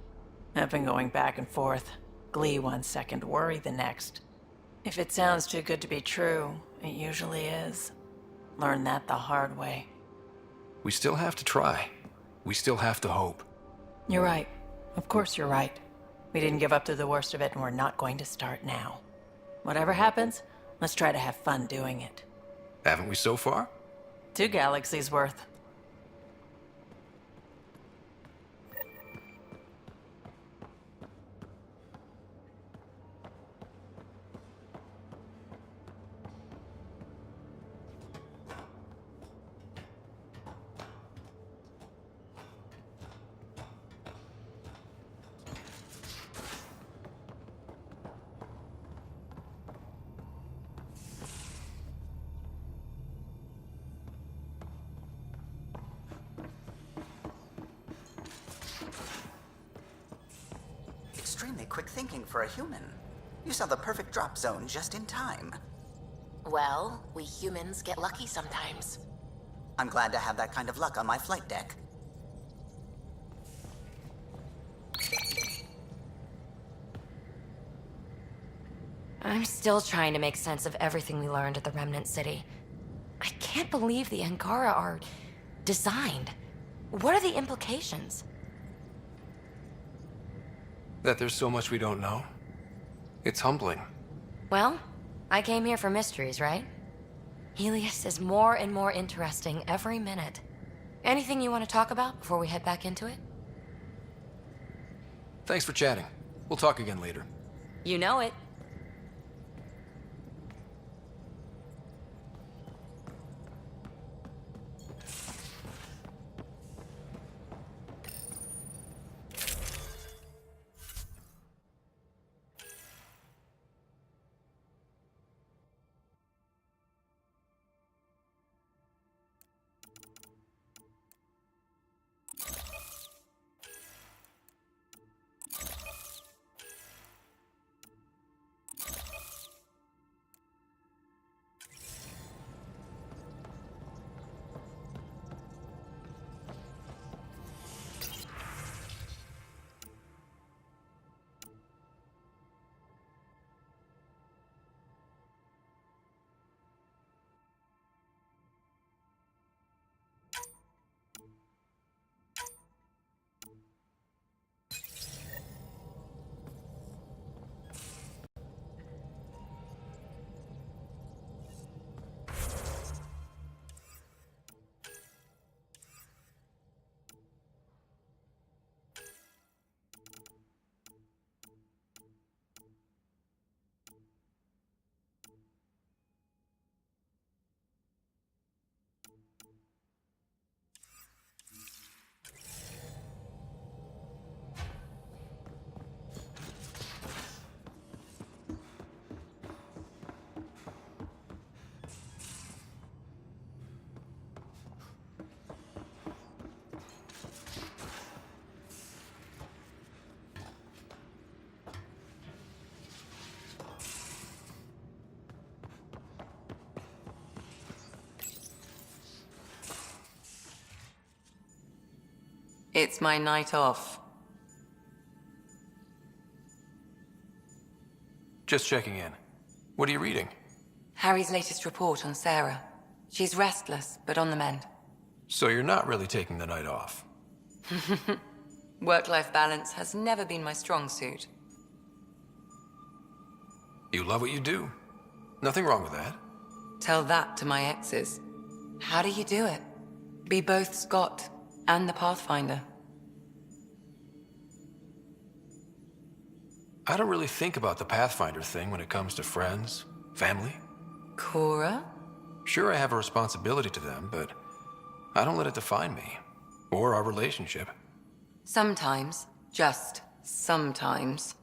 I've been going back and forth. Glee 1 second, worry the next. If it sounds too good to be true, it usually is. Learned that the hard way. We still have to try. We still have to hope. You're right. Of course you're right. We didn't give up to the worst of it, and we're not going to start now. Whatever happens, let's try to have fun doing it. Haven't we so far? 2 galaxies worth. Extremely quick thinking for a human. You saw the perfect drop zone just in time. Well, we humans get lucky sometimes. I'm glad to have that kind of luck on my flight deck. I'm still trying to make sense of everything we learned at the Remnant City. I can't believe the Angara are designed. What are the implications? That there's so much we don't know. It's humbling. Well, I came here for mysteries, right? Helios is more and more interesting every minute. Anything you want to talk about before we head back into it? Thanks for chatting. We'll talk again later. You know it. It's my night off. Just checking in. What are you reading? Harry's latest report on Sarah. She's restless, but on the mend. So you're not really taking the night off? Work-life balance has never been my strong suit. You love what you do. Nothing wrong with that. Tell that to my exes. How do you do it? Be both Scott and the Pathfinder. I don't really think about the Pathfinder thing when it comes to friends, family. Cora? Sure, I have a responsibility to them, but I don't let it define me, or our relationship. Sometimes, just sometimes,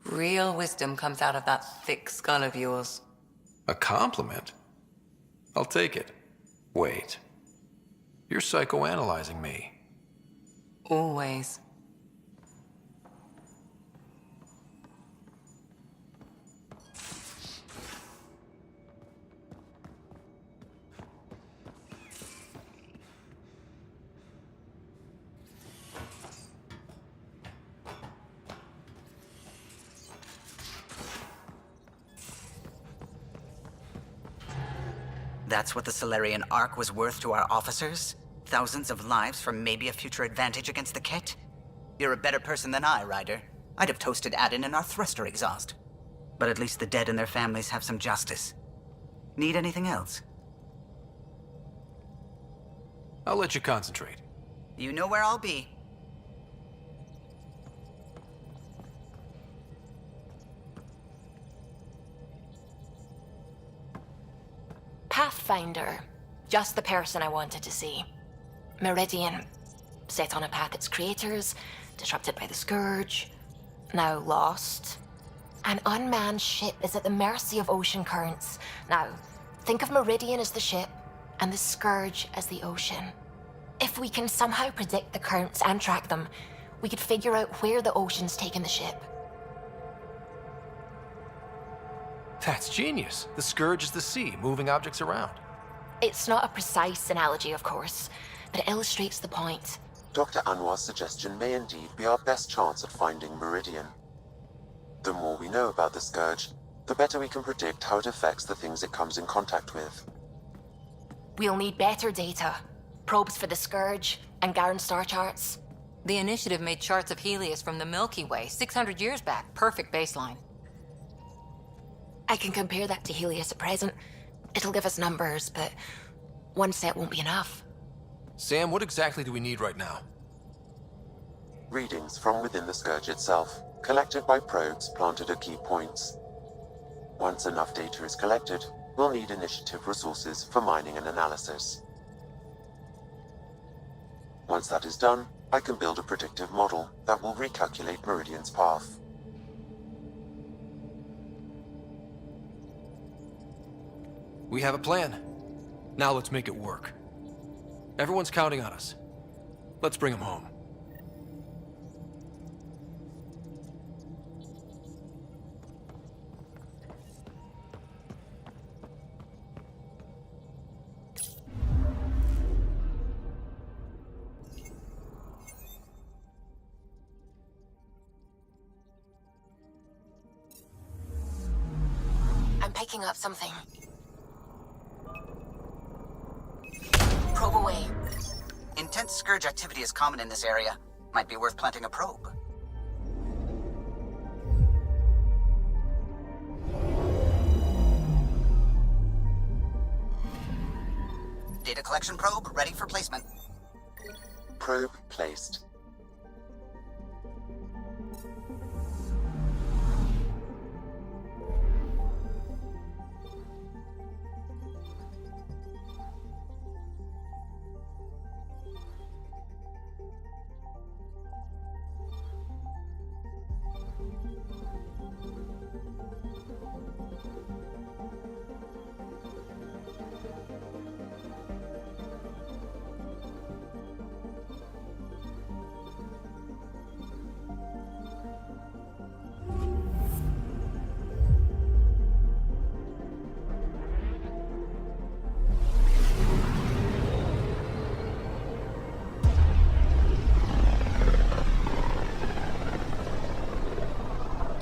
real wisdom comes out of that thick skull of yours. A compliment? I'll take it. Wait. You're psychoanalyzing me. Always. That's what the Solarian Ark was worth to our officers? Thousands of lives for maybe a future advantage against the Kett? You're a better person than I, Ryder. I'd have toasted Adin in our thruster exhaust. But at least the dead and their families have some justice. Need anything else? I'll let you concentrate. You know where I'll be. Pathfinder. Just the person I wanted to see. Meridian. Set on a path its creators, disrupted by the Scourge, now lost. An unmanned ship is at the mercy of ocean currents. Now, think of Meridian as the ship, and the Scourge as the ocean. If we can somehow predict the currents and track them, we could figure out where the ocean's taken the ship. That's genius. The Scourge is the sea, moving objects around. It's not a precise analogy, of course, but it illustrates the point. Dr. Anwar's suggestion may indeed be our best chance at finding Meridian. The more we know about the Scourge, the better we can predict how it affects the things it comes in contact with. We'll need better data. Probes for the Scourge, and Garen star charts. The Initiative made charts of Helios from the Milky Way 600 years back. Perfect baseline. I can compare that to Helios at present. It'll give us numbers, but one set won't be enough. Sam, what exactly do we need right now? Readings from within the Scourge itself, collected by probes planted at key points. Once enough data is collected, we'll need Initiative resources for mining and analysis. Once that is done, I can build a predictive model that will recalculate Meridian's path. We have a plan. Now let's make it work. Everyone's counting on us. Let's bring them home. I'm picking up something. Probe away. Intense Scourge activity is common in this area. Might be worth planting a probe. Data collection probe ready for placement. Probe placed.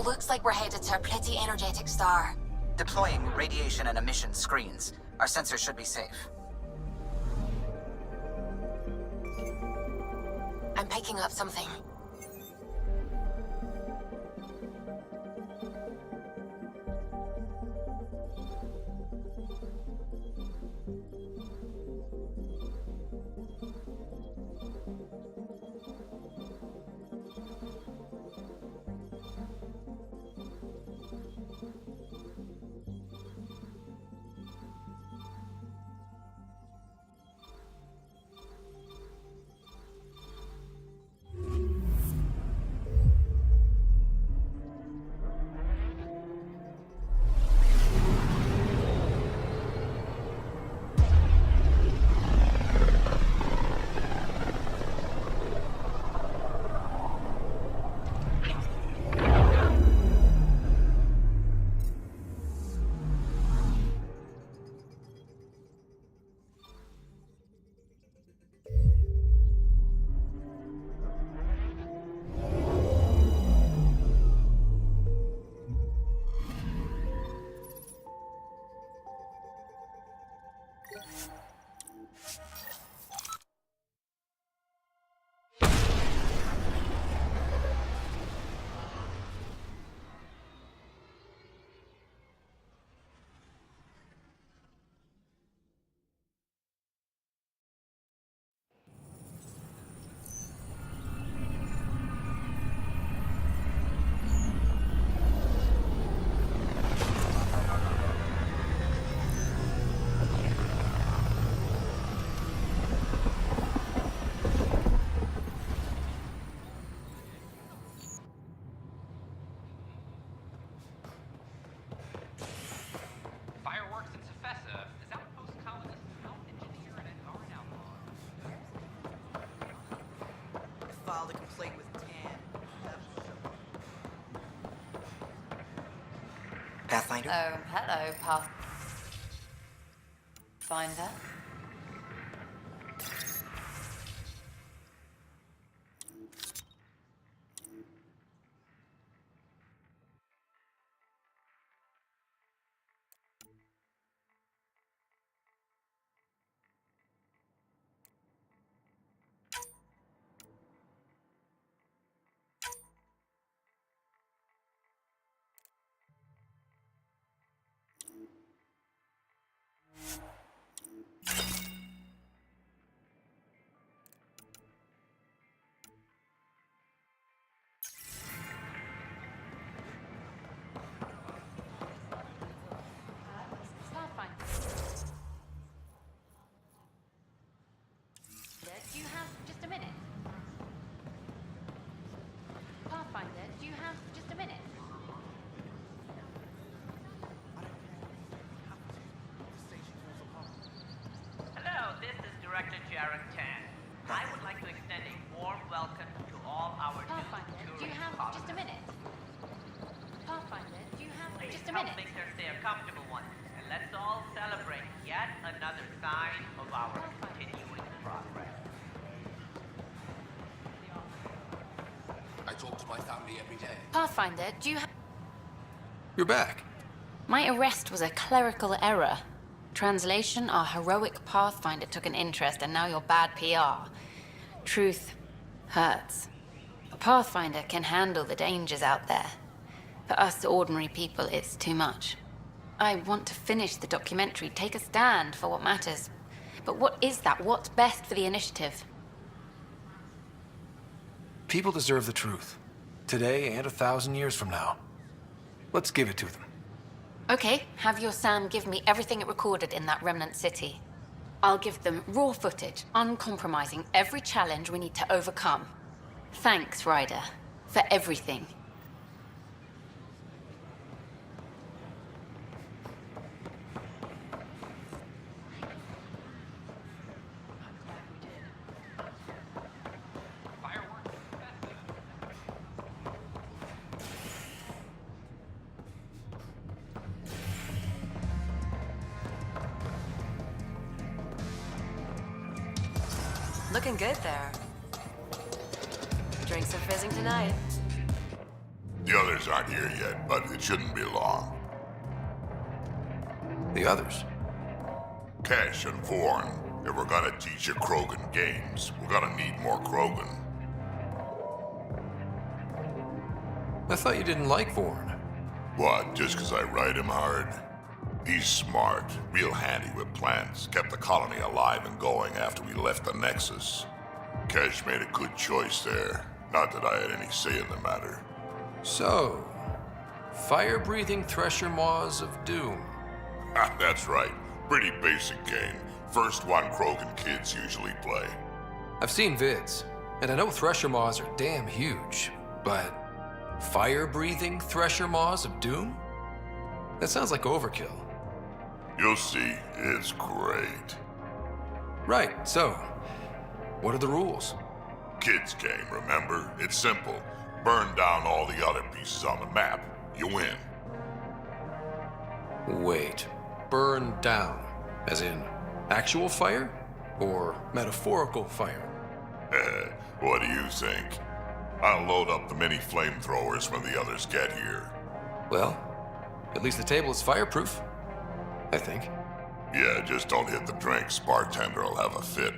Looks like we're headed to a pretty energetic star. Deploying radiation and emission screens. Our sensors should be safe. I'm picking up something. Pathfinder? Oh, hello, Pathfinder. Do you have just a minute? Pathfinder, do you have just a minute? Hello, this is Director Jared Tan. I would like to extend a warm welcome to all our Pathfinder, new do you tourist have colonists. just a minute? Pathfinder, do you have Please just a help minute? make their stay a comfortable one, and let's all celebrate yet another sign of our continuing progress. I talk to my family every day. Pathfinder, do you have... You're back. My arrest was a clerical error. Translation, our heroic Pathfinder took an interest and now you're bad PR. Truth hurts. A Pathfinder can handle the dangers out there. For us ordinary people, it's too much. I want to finish the documentary, take a stand for what matters. But what is that? What's best for the initiative? People deserve the truth. Today and 1,000 years from now. Let's give it to them. Okay, have your Sam give me everything it recorded in that Remnant City. I'll give them raw footage, uncompromising every challenge we need to overcome. Thanks, Ryder, for everything. Looking good there. Drinks are fizzing tonight. The others aren't here yet, but it shouldn't be long. The others? Kesh and Vorn. If we're gonna teach a Krogan games, we're gonna need more Krogan. I thought you didn't like Vorn. What, just 'cause I ride him hard? He's smart, real handy with plans, kept the colony alive and going after we left the Nexus. Kesh made a good choice there. Not that I had any say in the matter. So, fire-breathing Thresher Maws of Doom. That's right. Pretty basic game. First one Krogan kids usually play. I've seen vids, and I know Thresher Maws are damn huge, but fire-breathing Thresher Maws of Doom? That sounds like overkill. You'll see, it's great. Right, so, what are the rules? Kids game, remember? It's simple. Burn down all the other pieces on the map. You win. Wait, burn down, as in actual fire? Or metaphorical fire? What do you think? I'll load up the mini flamethrowers when the others get here. Well, at least the table is fireproof, I think. Yeah, just don't hit the drinks. Bartender will have a fit.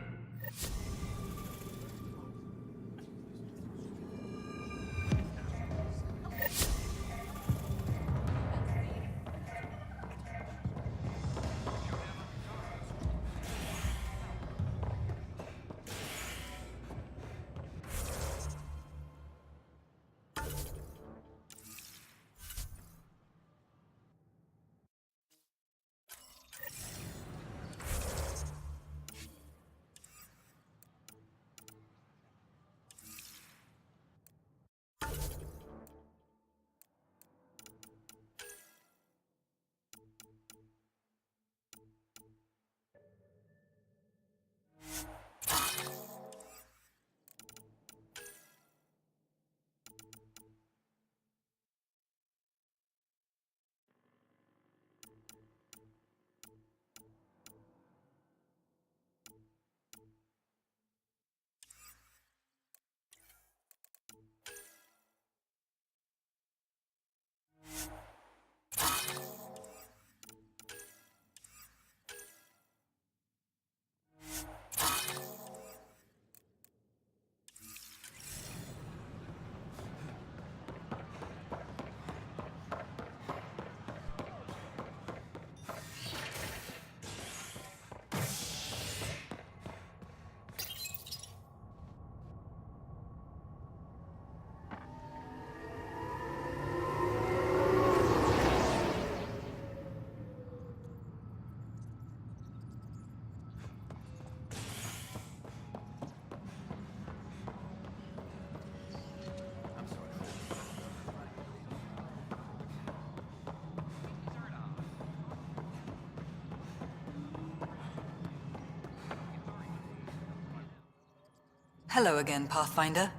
Hello again, Pathfinder.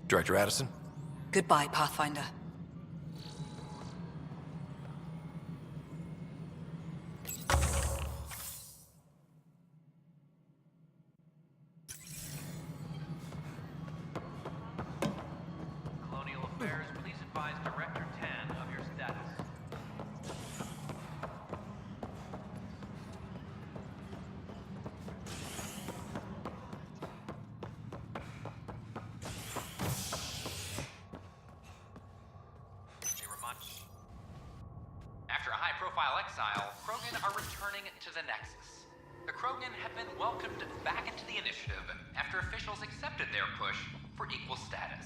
Director Addison? Goodbye, Pathfinder. Colonial Affairs, please advise Director Tan of your status. After a high-profile exile, Krogan are returning to the Nexus. The Krogan have been welcomed back into the initiative after officials accepted their push for equal status.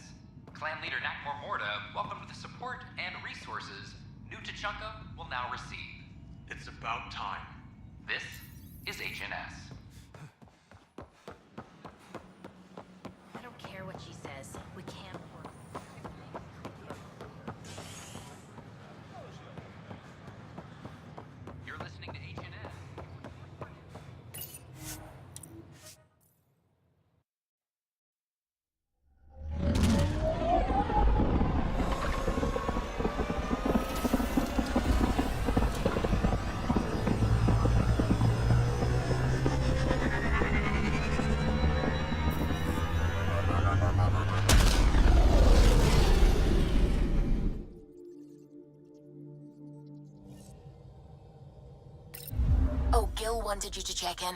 Clan leader Nakmor Morda welcomed the support and resources New Tachanka will now receive. It's about time. This is HNS. I don't care what she says. We can't work. You're listening to HNS. Oh, Gil wanted you to check in.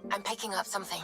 I'm picking up something.